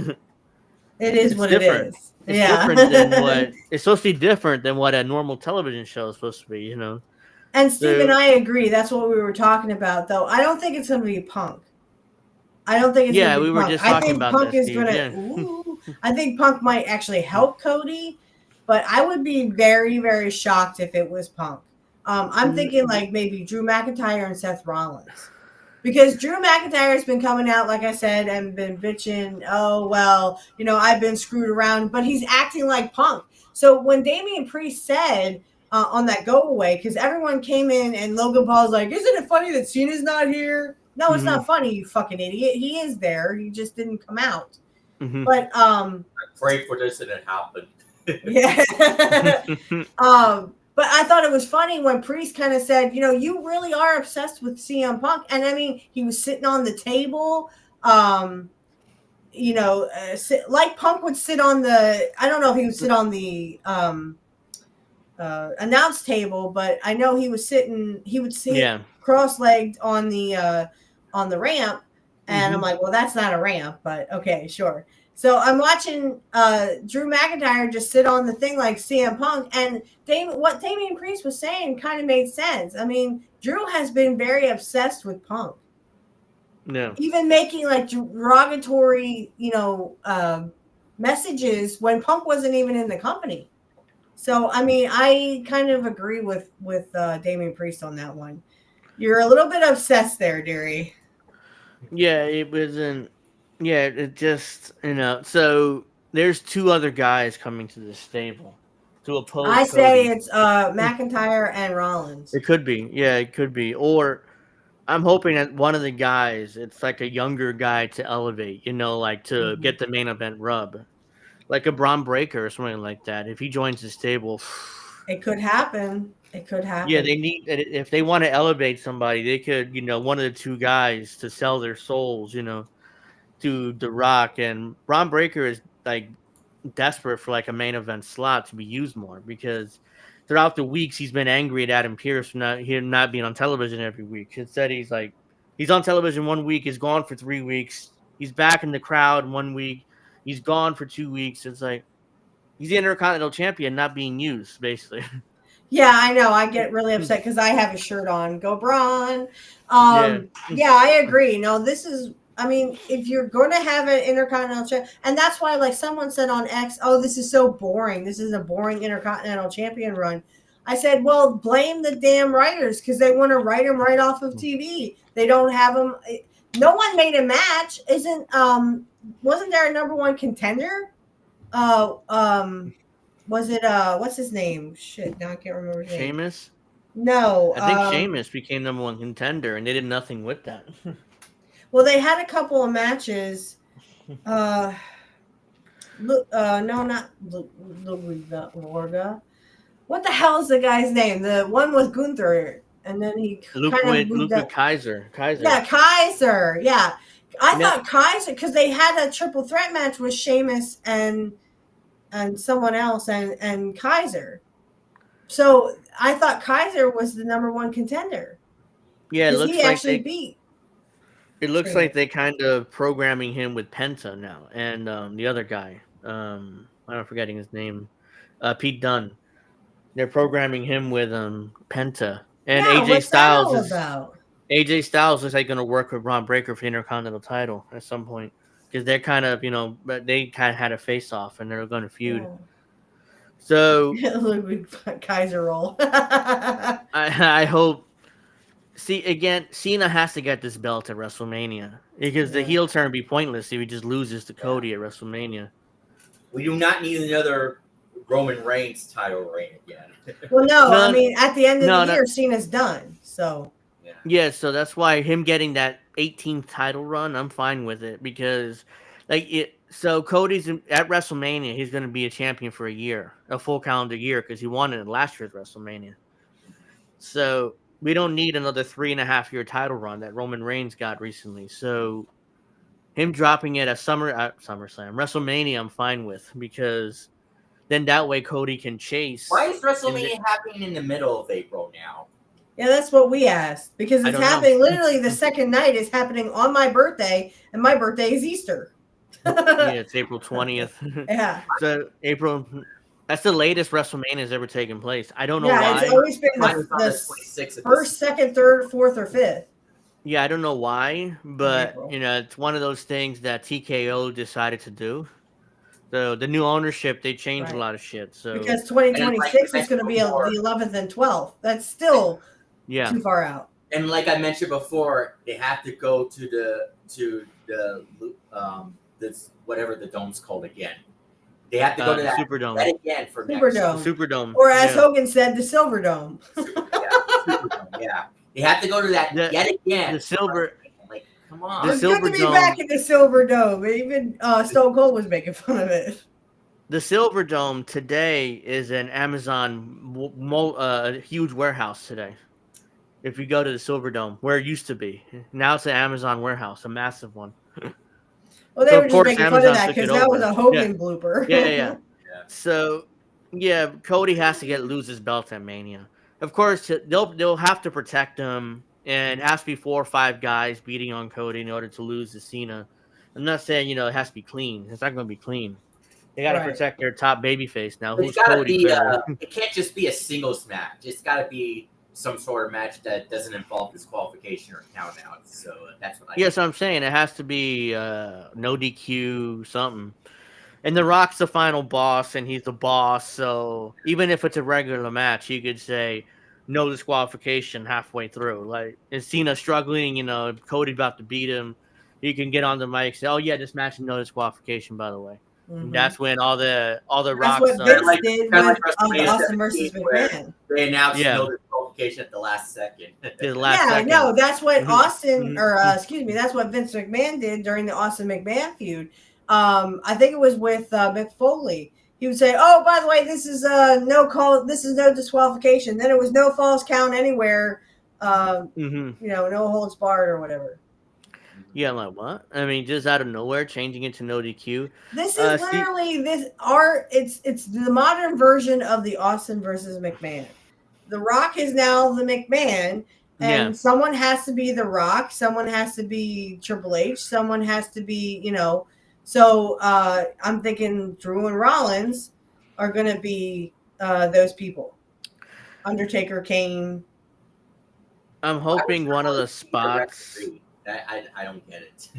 It is what different. it is. It's yeah. different than what it's supposed to be. Different than what a normal television show is supposed to be. And Steve and I agree. That's what we were talking about, though. I don't think it's going to be Punk. I don't think it's going to be Punk. Were just talking about Punk that, is going to. I think Punk might actually help Cody, but I would be very, very shocked if it was Punk. I'm thinking like maybe Drew McIntyre and Seth Rollins. Because Drew McIntyre has been coming out, like I said, and been bitching, oh, well, I've been screwed around, but he's acting like Punk. So when Damian Priest said on that go away, because everyone came in and Logan Paul's like, isn't it funny that Cena's not here? No, it's not funny, you fucking idiot. He is there. He just didn't come out. But pray for this and it happened. yeah. But I thought it was funny when Priest kind of said, you really are obsessed with CM Punk. And I mean, he was sitting on the table, like Punk would sit on I don't know if he would sit on the announce table, but I know he would sit cross-legged on the ramp. And I'm like, well, that's not a ramp, but okay, sure. So I'm watching Drew McIntyre just sit on the thing like CM Punk, and what Damian Priest was saying kind of made sense. I mean, Drew has been very obsessed with Punk. No. Even making like derogatory, messages when Punk wasn't even in the company. So, I mean, I kind of agree with Damian Priest on that one. You're a little bit obsessed there, dearie. Yeah, it wasn't. Yeah, it just, so there's two other guys coming to this stable to oppose I Cody. say it's McIntyre and Rollins. It could be. Yeah, it could be. Or I'm hoping that one of the guys, it's like a younger guy to elevate, like to get the main event rub. Like a Braun Breaker or something like that. If he joins the stable. It could happen. It could happen. Yeah, they need, if they want to elevate somebody, they could, one of the two guys to sell their souls, to The Rock. And Braun Breaker is like desperate for like a main event slot to be used more because throughout the weeks he's been angry at Adam Pearce for not being on television every week. Instead, he's on television 1 week, he's gone for 3 weeks, he's back in the crowd 1 week, he's gone for 2 weeks. It's like he's the Intercontinental Champion not being used, basically. Yeah, I know. I get really upset because I have a shirt on. Go Braun. Yeah, I agree. No, this is. I mean, if you're going to have an Intercontinental Champion, and that's why, like someone said on X, oh, this is so boring. This is a boring Intercontinental Champion run. I said, well, blame the damn writers because they want to write him right off of TV. They don't have him. No one made a match. Wasn't there a number one contender? Was it what's his name? Shit, now I can't remember his name. Sheamus? No. I think Sheamus became number one contender and they did nothing with that. Well, they had a couple of matches. No, not Lorga. What the hell is the guy's name? The one with Gunther, and then he Luke Kaiser. Yeah, Kaiser. Yeah, I thought Kaiser because they had a triple threat match with Sheamus and someone else and Kaiser. So I thought Kaiser was the number one contender. Yeah, it looks he actually beat. It looks like they kind of programming him with Penta now, and the other guy, I'm forgetting his name, Pete Dunne. They're programming him with Penta, and AJ Styles AJ Styles is like going to work with Braun Breaker for the Intercontinental title at some point because they're kind of they kind of had a face off and they're going to feud. Yeah. So Kaiser roll. I hope. See, again, Cena has to get this belt at WrestleMania because the heel turn would be pointless if he just loses to Cody at WrestleMania. We do not need another Roman Reigns title reign again. Well, no, I mean, at the end of the year, Cena's done. So yeah, so that's why him getting that 18th title run, I'm fine with it because, So Cody's at WrestleMania. He's going to be a champion for a full calendar year, because he won it at last year's WrestleMania. So we don't need another 3.5-year title run that Roman Reigns got recently. So him dropping it at SummerSlam, WrestleMania, I'm fine with, because then that way Cody can chase. Why is WrestleMania happening in the middle of April now? Yeah, that's what we asked, because it's happening literally the second night is happening on my birthday, and my birthday is Easter. Yeah, it's April 20th. Yeah. So that's the latest WrestleMania has ever taken place. I don't know why. Yeah, it's always been the first, second, third, fourth, or fifth. Yeah, I don't know why, but it's one of those things that TKO decided to do. So the new ownership, they changed a lot of shit. So because 2026 is going to be the 11th and 12th. That's still too far out. And like I mentioned before, they have to go to the this whatever the dome's called again. They have to go to that Superdome again for Superdome. Or as Hogan said, the Silver Dome. Superdome, yeah. They have to go to that yet again. The silver. Like, come on. It's good to be back in the Silver Dome. Even Stone Cold was making fun of it. The Silver Dome today is an Amazon huge warehouse today. If you go to the Silver Dome, where it used to be, now it's an Amazon warehouse, a massive one. Well, they were just making fun of that because that was a Hogan blooper. Yeah. So, Cody has to lose his belt at Mania. Of course, they'll have to protect him, and it has to be 4 or 5 guys beating on Cody in order to lose to Cena. I'm not saying it has to be clean. It's not going to be clean. They got to protect their top babyface now. Who's Cody? It can't just be a singles match. It's got to be some sort of match that doesn't involve disqualification or count out. So that's what I Yes, I'm saying it has to be no DQ, something. And The Rock's the final boss, and he's the boss. So even if it's a regular match, you could say no disqualification halfway through. Like, is Cena struggling? Cody about to beat him. You can get on the mic and say, "Oh yeah, this match is no disqualification, by the way." Mm-hmm. And that's when all the Rock what Vince did with Austin versus McMahon. They announced no disqualification at the last second. No, that's what Austin, that's what Vince McMahon did during the Austin McMahon feud. I think it was with Mick Foley. He would say, "Oh, by the way, this is no call. This is no disqualification." Then it was no false count anywhere. No holds barred or whatever. Yeah, like what? I mean, just out of nowhere, changing it to no DQ. This is literally it's the modern version of the Austin versus McMahon. The Rock is now the McMahon, and someone has to be the Rock, someone has to be Triple H, someone has to be, So I'm thinking Drew and Rollins are going to be those people. Undertaker, Kane. I'm hoping one of the spots. I don't get it.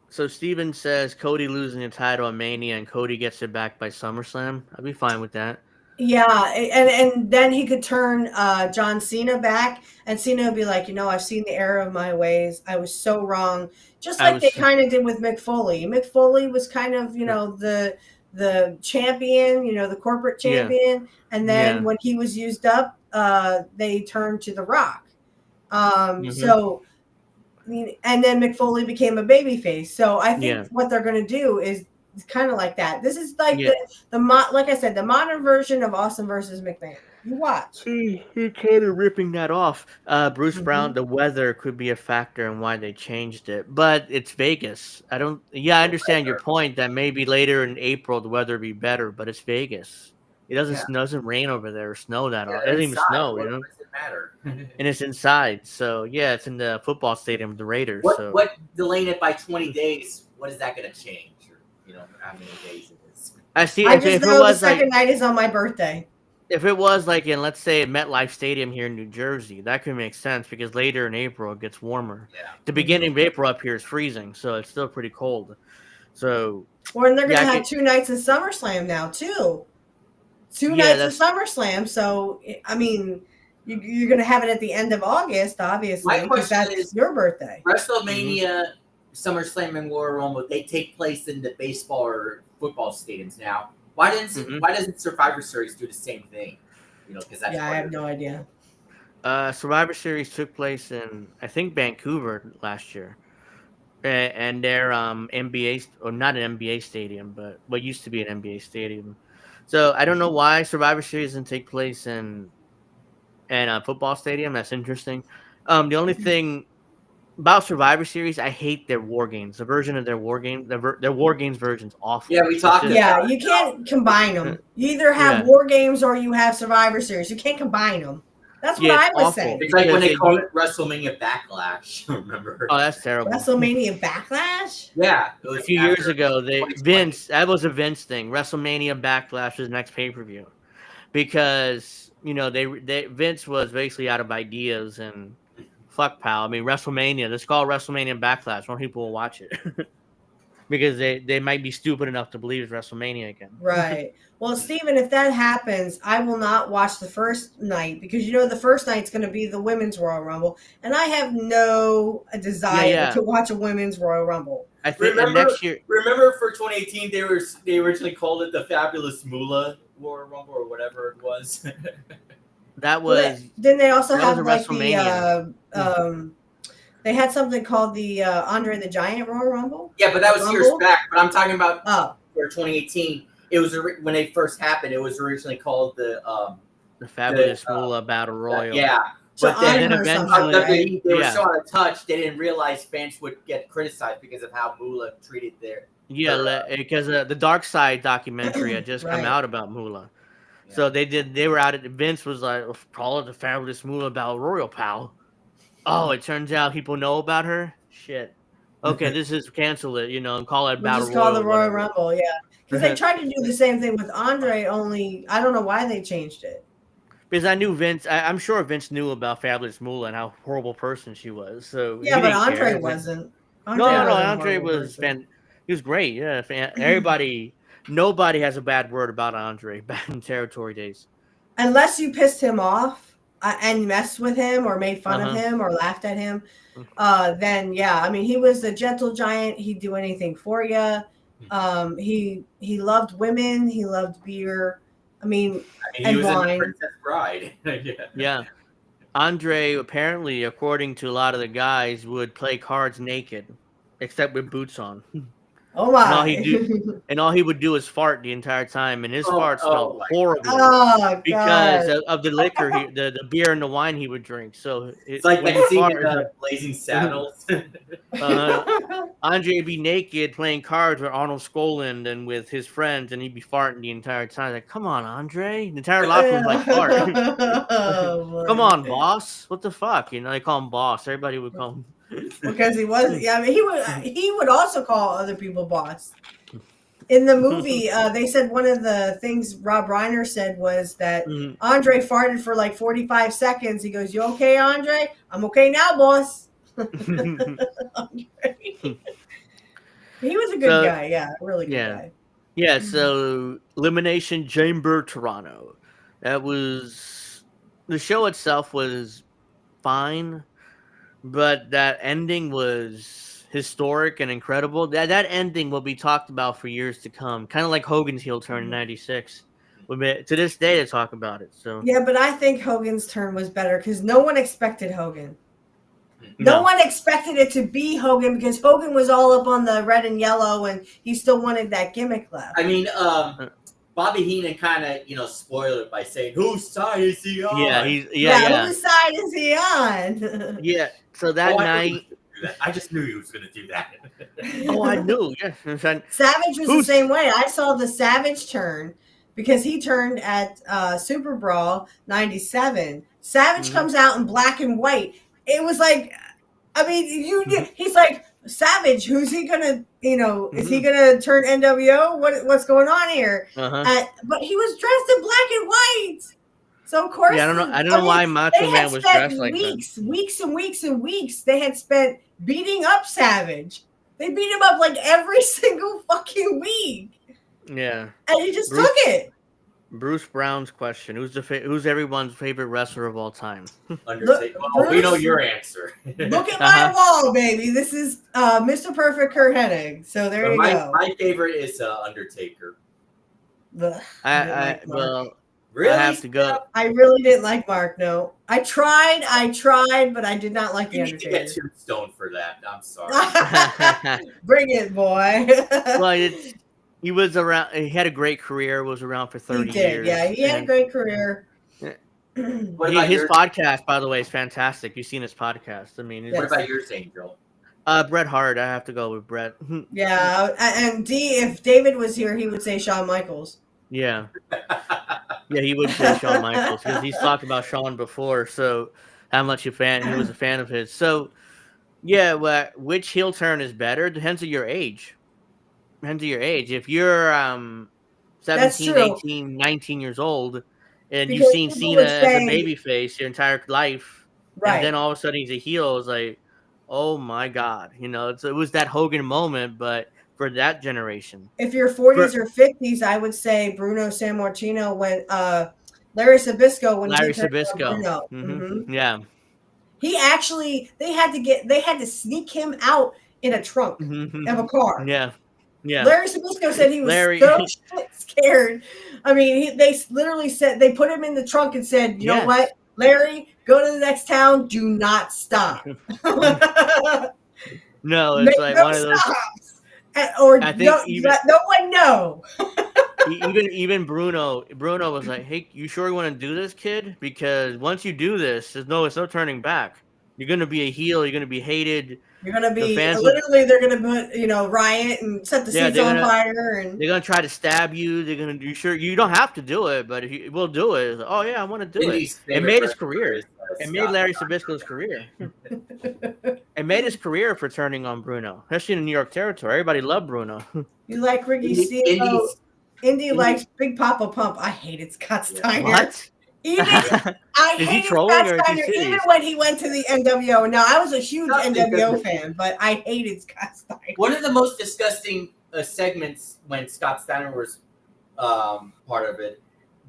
So Steven says Cody losing the title at Mania and Cody gets it back by SummerSlam. I'd be fine with that. Yeah, and then he could turn John Cena back, and Cena would be like, I've seen the error of my ways. I was so wrong. Just like they kind of did with Mick Foley. Mick Foley was kind of, the champion, the corporate champion. And then when he was used up, they turned to The Rock. So, and then Mick Foley became a babyface. So I think what they're going to do is kind of like that. This is like like I said, the modern version of Austin versus McMahon. You watch. You're kind of ripping that off. Bruce Brown, the weather could be a factor in why they changed it, but it's Vegas. I understand your point that maybe later in April the weather would be better, but it's Vegas. It doesn't rain over there or snow that often. It doesn't even snow, What does it matter? And it's inside. So it's in the football stadium of the Raiders. What delaying it by 20 days? What is that going to change? How many days it is? I just know the second night is on my birthday. If it was like in, let's say, MetLife Stadium here in New Jersey, that could make sense because later in April it gets warmer. Yeah. The beginning of April up here is freezing, so it's still pretty cold. So. Well, and they're going to have 2 nights of SummerSlam now too. 2 nights of SummerSlam. So I mean, You're going to have it at the end of August, obviously, because that's your birthday. WrestleMania, SummerSlam, and Royal Rumble, they take place in the baseball or football stadiums now. Why doesn't Survivor Series do the same thing? Because that's I have no idea. Survivor Series took place in, I think, Vancouver last year. And their NBA, or not an NBA stadium, but what used to be an NBA stadium. So I don't know why Survivor Series doesn't take place in a football stadium. That's interesting. The only thing about Survivor Series, I hate their war games. The version of their war game, their war games version's awful. Yeah, we talked. Yeah, you can't combine them. You either have war games or you have Survivor Series. You can't combine them. That's what I was saying. It's like when they called it WrestleMania Backlash. Remember? Oh, that's terrible. WrestleMania Backlash? Yeah, it was a few years ago. That was a Vince thing. WrestleMania Backlash was the next pay-per-view because Vince was basically out of ideas and fuck, pal. I mean, WrestleMania. Let's call it WrestleMania Backlash. More people will watch it because they might be stupid enough to believe it's WrestleMania again. Right. Well, Steven, if that happens, I will not watch the first night because the first night's going to be the Women's Royal Rumble, and I have no desire to watch a Women's Royal Rumble. I think next year. Remember for 2018, they originally called it the Fabulous Moolah Royal Rumble or whatever it was. That was. Then they also have like they had something called the Andre the Giant Royal Rumble. Yeah, but that was years back. But I'm talking about for 2018. It was when they first happened. It was originally called the Fabulous Moolah Battle Royal. Yeah, but then eventually they were so out of touch. They didn't realize fans would get criticized because of how Moolah treated their. Yeah, because the Dark Side documentary had just come out about Moolah. Yeah. So they were out at Vince was like, call it the Fabulous Moolah Battle Royal, pal. Oh, it turns out people know about her? Shit. Okay, this is cancel it, and call it Battle Royal. Just call the Royal Rumble, yeah. Because they tried to do the same thing with Andre, only I don't know why they changed it. Because I knew Vince, I'm sure Vince knew about Fabulous Moolah and how horrible person she was. So yeah, but Andre wasn't. Andre was he was great. Yeah, nobody has a bad word about Andre back in territory days. Unless you pissed him off and messed with him or made fun of him or laughed at him, then yeah, I mean he was a gentle giant. He'd do anything for you. He loved women. He loved beer. I mean he was wine. in Princess Bride. Yeah. Andre, apparently, according to a lot of the guys, would play cards naked, except with boots on. Oh my! And all he would do is fart the entire time, and his farts smelled horrible because of the liquor, the beer and the wine he would drink. So it's like that scene in Blazing Saddles. Andre would be naked playing cards with Arnold Skoland and with his friends, and he'd be farting the entire time. Like, come on, Andre! The entire locker room like fart. Come on, boss! What the fuck? They call him boss. Everybody would call him. Because he was, yeah. I mean, he would also call other people boss. In the movie, they said one of the things Rob Reiner said was that Andre farted for like 45 seconds. He goes, "You okay, Andre? I'm okay now, boss." He was a good guy, yeah, a really good guy. Yeah. So Elimination Chamber Toronto. That was the show itself was fine. But that ending was historic and incredible. That ending will be talked about for years to come. Kind of like Hogan's heel turn in '96. To this day, they talk about it. So yeah, but I think Hogan's turn was better because no one expected Hogan. No one expected it to be Hogan because Hogan was all up on the red and yellow, and he still wanted that gimmick left. I mean, Bobby Heenan kind of spoiled it by saying, "Whose side is he on?" Yeah. Whose side is he on? Yeah. So that night, I just knew he was going to do that. I knew. Yeah. Savage was the same way. I saw the Savage turn because he turned at Super Brawl '97. Savage comes out in black and white. It was like, I mean, he's like, Savage, who's he gonna, is he gonna turn NWO? What's going on here? But he was dressed in black and white. So of course, I don't know why Macho Man was dressed like that. Weeks and weeks and weeks they had spent beating up Savage. They beat him up like every single fucking week. Yeah, and he just took it. Bruce Brown's question: who's everyone's favorite wrestler of all time? Undertaker. Oh, we know your answer. Look at my wall, baby. This is Mr. Perfect Kurt Hennig. So there you go. My favorite is Undertaker. Ugh, Really? I have to go. I really didn't like Mark. No, I tried, but I did not like the You need to Undertaker. get Tombstone for that. I'm sorry. Bring it, boy. Well, he was around. He had a great career. Was around for 30 years. Yeah, he had a great career. His podcast, by the way, is fantastic. You've seen his podcast. I mean, what about yours, Angel? Bret Hart. I have to go with Bret. Yeah, and if David was here, he would say Shawn Michaels. Yeah. Yeah, he would say Shawn Michaels because he's talked about Shawn before. So, how much he was a fan of his. So, yeah, which heel turn is better depends on your age. If you're 17, 18, 19 years old, and you've seen Cena as a babyface your entire life, and then all of a sudden he's a heel, it's like, oh my God, it was that Hogan moment, but for that generation. If you're 40s or 50s, I would say Bruno Sammartino when Larry Sabisco when Larry he turned Sabisco. Bruno. Mm-hmm. Yeah. He actually they had to sneak him out in a trunk of a car. Yeah. Yeah. Larry Sabisco said he was so shit scared. I mean, they literally said they put him in the trunk and said, "You know what, Larry, go to the next town. Do not stop." No, it's like one of those. Or I think let no one know. even Bruno was like, "Hey, you sure you want to do this, kid? Because once you do this, it's no turning back. You're gonna be a heel. You're gonna be hated. You're gonna be literally. They're gonna put riot and set the seats on fire, and they're gonna try to stab you. They're gonna do sure you don't have to do it, but if you will do it. Oh yeah, I want to do it. It made his career. It made Larry Sabisco's career. It made his career for turning on Bruno, especially in the New York territory. Everybody loved Bruno. You like Ricky Steamboat. Indy likes Big Papa Pump. I hated Scott Steiner. What? Even I hated Scott Steiner even when he went to the NWO. Now I was a huge NWO fan, but I hated Scott Steiner. One of the most disgusting segments when Scott Steiner was part of it.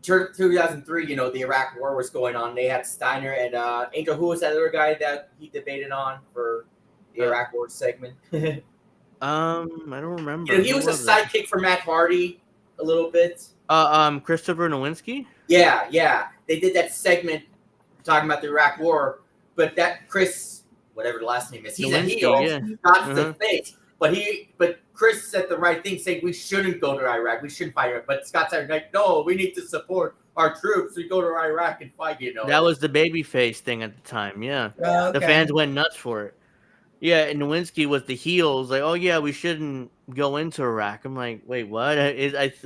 2003, the Iraq War was going on. They had Steiner and Angel. Who was that other guy that he debated on for the Iraq War segment? I don't remember. He was a sidekick for Matt Hardy a little bit. Christopher Nowinski? Yeah. They did that segment talking about the Iraq War, but that Chris, whatever the last name is, he's Nowinski, a heel. Yeah. Not the face. But Chris said the right thing, saying we shouldn't go to Iraq. We shouldn't fight Iraq. But Scott said, like, no, we need to support our troops. We go to Iraq and fight, That was the babyface thing at the time, yeah. Oh, okay. The fans went nuts for it. Yeah, and Nowinski was the heel. Like, oh, yeah, we shouldn't go into Iraq. I'm like, wait, what? That's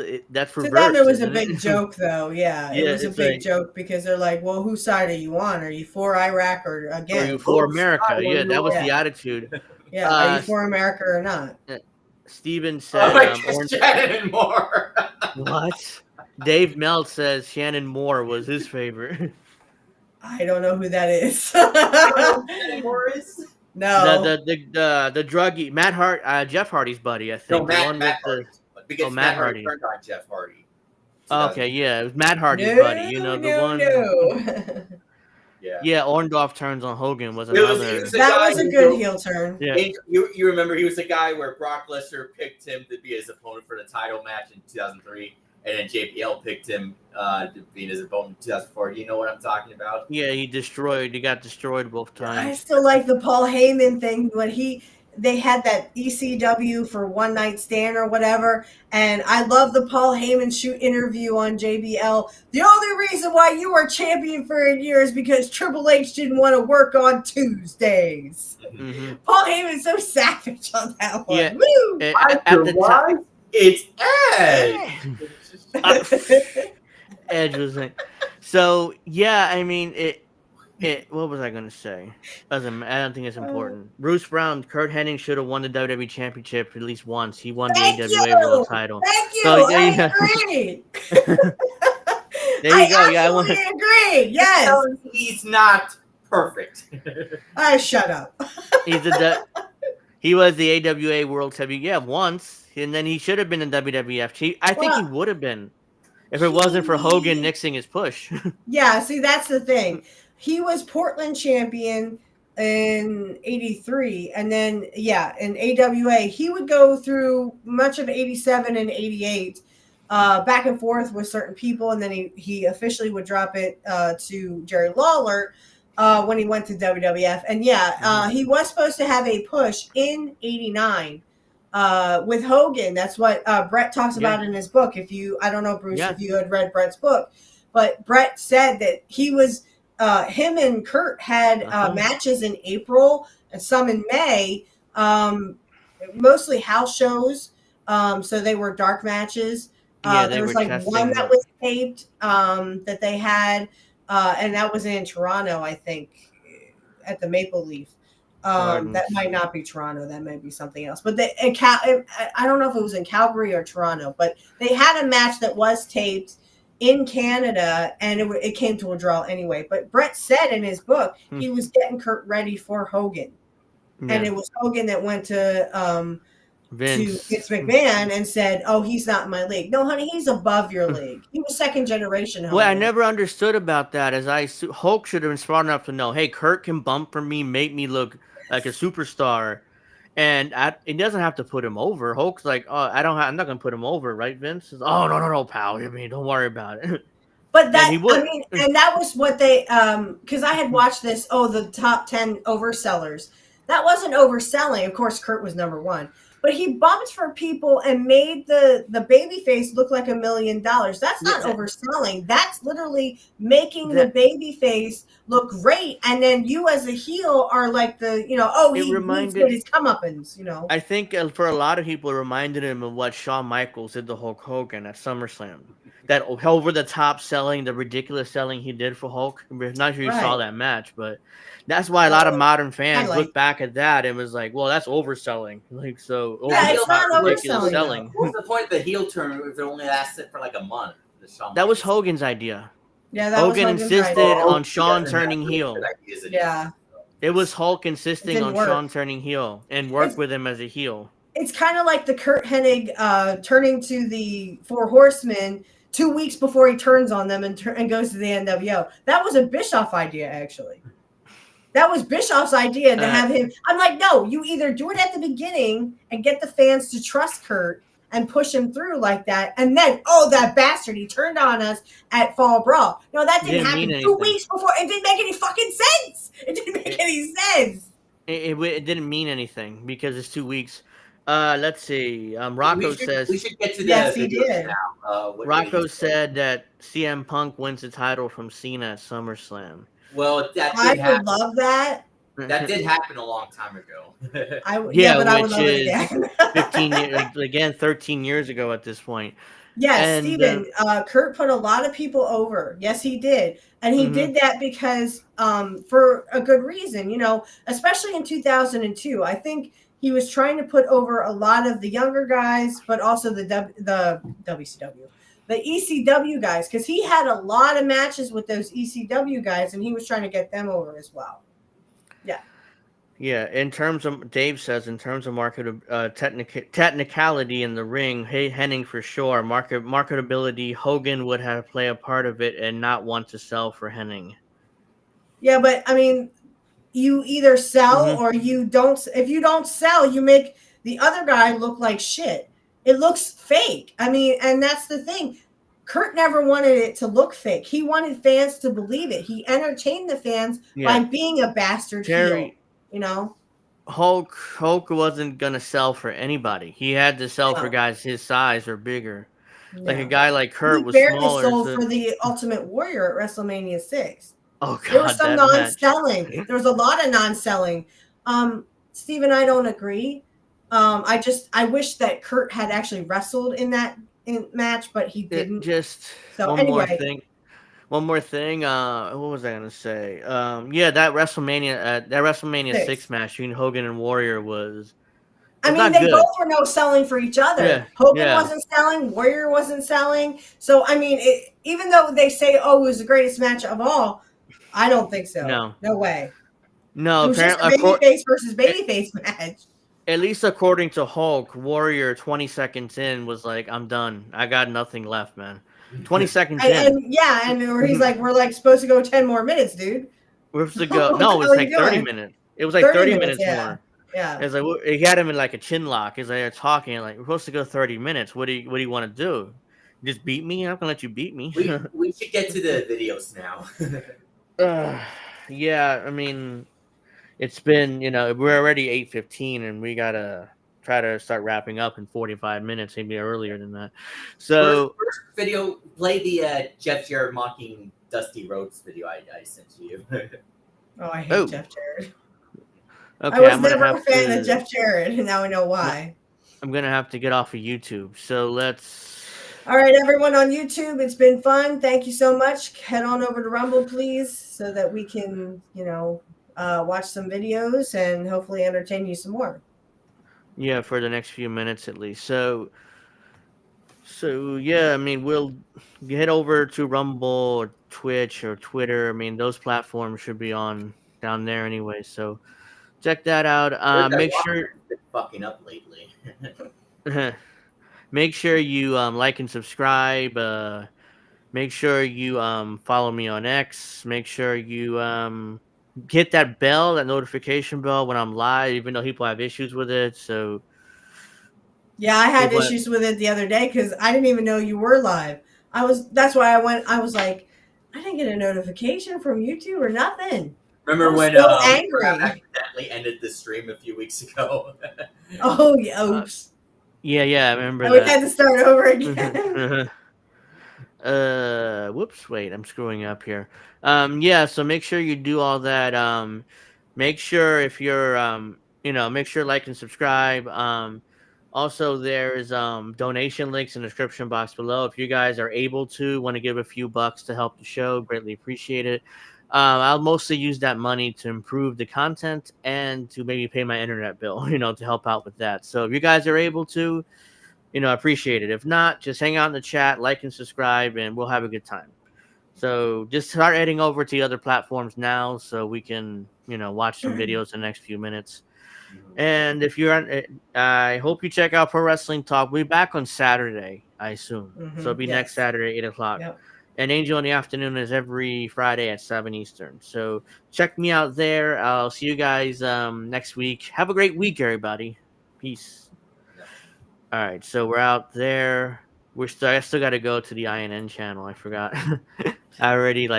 reversed. To them, it was a big joke, though. Yeah, it was a big joke because they're like, well, whose side are you on? Are you for Iraq or against? Are you for America? Yeah, that was the attitude. Yeah, are you for America or not? Steven said... Shannon Moore. What? Dave Melt says Shannon Moore was his favorite. I don't know who that is. Shannon Moore is? No. The druggie, Matt Hart, Jeff Hardy's buddy, I think. No, Matt Hardy. Because Matt Hardy turned on Jeff Hardy. Okay, yeah, it was Matt Hardy's buddy. No. Yeah, Orndorff turns on Hogan was another. That was a good heel turn. Yeah. You remember he was the guy where Brock Lesnar picked him to be his opponent for the title match in 2003, and then JPL picked him to be his opponent in 2004. You know what I'm talking about? Yeah, he got destroyed both times. I still like the Paul Heyman thing when they had that ECW for One Night Stand or whatever, and I love the Paul Heyman shoot interview on JBL. The only reason why you were champion for a year is because Triple H didn't want to work on Tuesdays. Mm-hmm. Paul Heyman's so savage on that one. Yeah. Woo! At the time, it's Edge. Edge was like, so yeah. I mean it. What was I going to say? I don't think it's important. Bruce Brown, Kurt Hennig should have won the WWE Championship at least once. He won the AWA World Title. Thank you. So, I agree. There you go. Yeah, I agree. Yes. He's not perfect. Shut up. He was the AWA World Heavyweight once, and then he should have been in WWF. I think he would have been. If it wasn't for Hogan nixing his push. Yeah, see, that's the thing. He was Portland champion in 83, and then in AWA he would go through much of 87 and 88, back and forth with certain people, and then he officially would drop it to Jerry Lawler when he went to WWF. And he was supposed to have a push in 89 with Hogan. That's what Brett talks about in his book. I don't know, Bruce, if you had read Brett's book, but Brett said that he was him and Kurt had matches in April and some in May, mostly house shows. So they were dark matches. There was like one that was taped that they had, and that was in Toronto, I think, at the Maple Leaf. That might not be Toronto. That might be something else. But I don't know if it was in Calgary or Toronto, but they had a match that was taped in Canada, and it came to a draw anyway. But Brett said in his book he was getting Kurt ready for Hogan, and it was Hogan that went to Vince McMahon and said, "Oh, he's not in my league." No, honey, he's above your league. He was second generation Hogan. What I never understood about that is Hulk should have been smart enough to know, hey, Kurt can bump for me, make me look like a superstar, and it doesn't have to put him over. Hulk's like, oh, I'm not gonna put him over, right? Vince says, oh, no, pal. I mean, don't worry about it. But and that was what they because I had watched this. Oh, the top 10 oversellers. That wasn't overselling. Of course, Kurt was number one. But he bumped for people and made the babyface look like $1 million. That's not overselling. That's literally making the babyface look great. And then you as a heel are like he needs his comeuppance, I think for a lot of people, it reminded him of what Shawn Michaels did to Hulk Hogan at SummerSlam. That over-the-top selling, the ridiculous selling he did for Hulk. I'm not sure you saw that match, but that's why a lot of modern fans look back at that and was like, well, that's overselling. Like, so it's not overselling. Selling. What's the point of the heel turn if it only lasted for like a month? That was Hogan's idea. Yeah, that Hogan was insisted on Shawn turning heel. Yeah. It was Hulk insisting on Shawn turning heel and work with him as a heel. It's kind of like the Kurt Hennig turning to the Four Horsemen 2 weeks before he turns on them and goes to the NWO. That was a Bischoff idea, actually. That was Bischoff's idea to have him. I'm like, no, you either do it at the beginning and get the fans to trust Kurt and push him through like that. And then, that bastard, he turned on us at Fall Brawl. No, that didn't happen 2 weeks before. It didn't make any fucking sense. It didn't make any sense. It didn't mean anything because it's 2 weeks. Let's see. Rocco says we should get to yes, he did. Now. Rocco said that CM Punk wins the title from Cena at SummerSlam. Well, I would love that. That did happen a long time ago. But I would love it again. 15 years, again, 13 years ago at this point. Yes, Steven, Kurt put a lot of people over. Yes, he did. And he did that because for a good reason, especially in 2002. I think he was trying to put over a lot of the younger guys, but also the WCW. The ECW guys, because he had a lot of matches with those ECW guys, and he was trying to get them over as well. Yeah. Yeah, Dave says, in terms of technicality in the ring, Hennig for sure. Marketability, Hogan would have play a part of it and not want to sell for Hennig. Yeah, but I mean, you either sell or you don't. If you don't sell, you make the other guy look like shit. It looks fake. I mean, and that's the thing. Kurt never wanted it to look fake. He wanted fans to believe it. He entertained the fans by being a bastard heel. Hulk wasn't gonna sell for anybody. He had to sell for guys his size or bigger. No. Like a guy like Kurt was smaller. He sold for the Ultimate Warrior at WrestleMania 6. Oh God, there was some non-selling. There was a lot of non-selling. Steve, I don't agree. I wish that Kurt had actually wrestled in that match, but he didn't. One more thing. What was I gonna say? That WrestleMania 6 match between Hogan and Warrior was. I mean, they both were no selling for each other. Yeah, Hogan wasn't selling, Warrior wasn't selling. So I mean, even though they say, "Oh, it was the greatest match of all," I don't think so. No way. No, it was just a babyface versus babyface match. At least according to Hulk, Warrior 20 seconds in was like, I'm done. I got nothing left, man. 20 seconds in. And or he's like, we're like supposed to go 10 more minutes, dude. We're supposed to go. No, it was like 30 minutes. It was like 30 minutes more. Yeah. It's like he had him in like a chin lock. He's like they're talking like we're supposed to go 30 minutes. What do you want to do? Just beat me? I'm not gonna let you beat me. We should get to the videos now. Yeah, I mean, it's been we're already 8:15 and we gotta try to start wrapping up in 45 minutes, maybe earlier than that. So first video, play the Jeff Jarrett mocking Dusty Rhodes video I sent to you. Oh, I hate Jeff Jarrett. Okay, I was never a fan of Jeff Jarrett, and now I know why. I'm gonna have to get off of YouTube. So let's. All right, everyone on YouTube, it's been fun. Thank you so much. Head on over to Rumble, please, so that we can, watch some videos and hopefully entertain you some more. Yeah, for the next few minutes at least. So yeah, I mean, we'll head over to Rumble or Twitch or Twitter. I mean, those platforms should be on down there anyway. So check that out. Make sure been fucking up lately. Make sure you like and subscribe. Make sure you follow me on X. Make sure you hit that bell, that notification bell when I'm live, even though people have issues with it. So yeah, I had issues with it the other day because I didn't even know you were live. That's why I was like, I didn't get a notification from YouTube or nothing. Remember when so angry. I accidentally ended the stream a few weeks ago? Oh yeah, oops. Yeah, I remember that. We had to start over again. Whoops, wait, I'm screwing up here. Yeah, so make sure you do all that. Make sure if you're make sure like and subscribe. Also there's donation links in the description box below. If you guys are able to want to give a few bucks to help the show, greatly appreciate it. I'll mostly use that money to improve the content and to maybe pay my internet bill, to help out with that. So if you guys are able to, appreciate it. If not, just hang out in the chat, like and subscribe, and we'll have a good time. So just start heading over to the other platforms now so we can, watch some videos in the next few minutes. And if you're on, I hope you check out Pro Wrestling Talk. We'll be back on Saturday, I assume. So it'll be next Saturday, 8 o'clock. Yep. And Angel in the Afternoon is every Friday at 7 Eastern. So check me out there. I'll see you guys next week. Have a great week, everybody. Peace. All right, so we're out there. I still got to go to the INN channel. I forgot. I already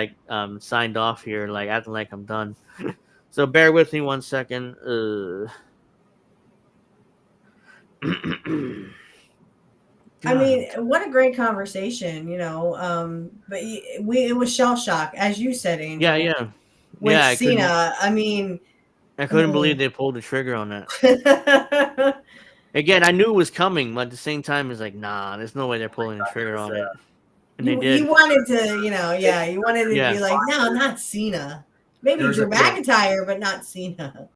signed off here, acting like I'm done. So bear with me 1 second. I mean, what a great conversation, but it was shell shock, as you said, Angel. Yeah. With Cena, I mean, I couldn't believe they pulled the trigger on that. Again, I knew it was coming, but at the same time, it's like, nah, there's no way they're pulling the trigger on it. And they did. You wanted to, you wanted to be like, no, not Cena. Maybe Drew McIntyre, but not Cena.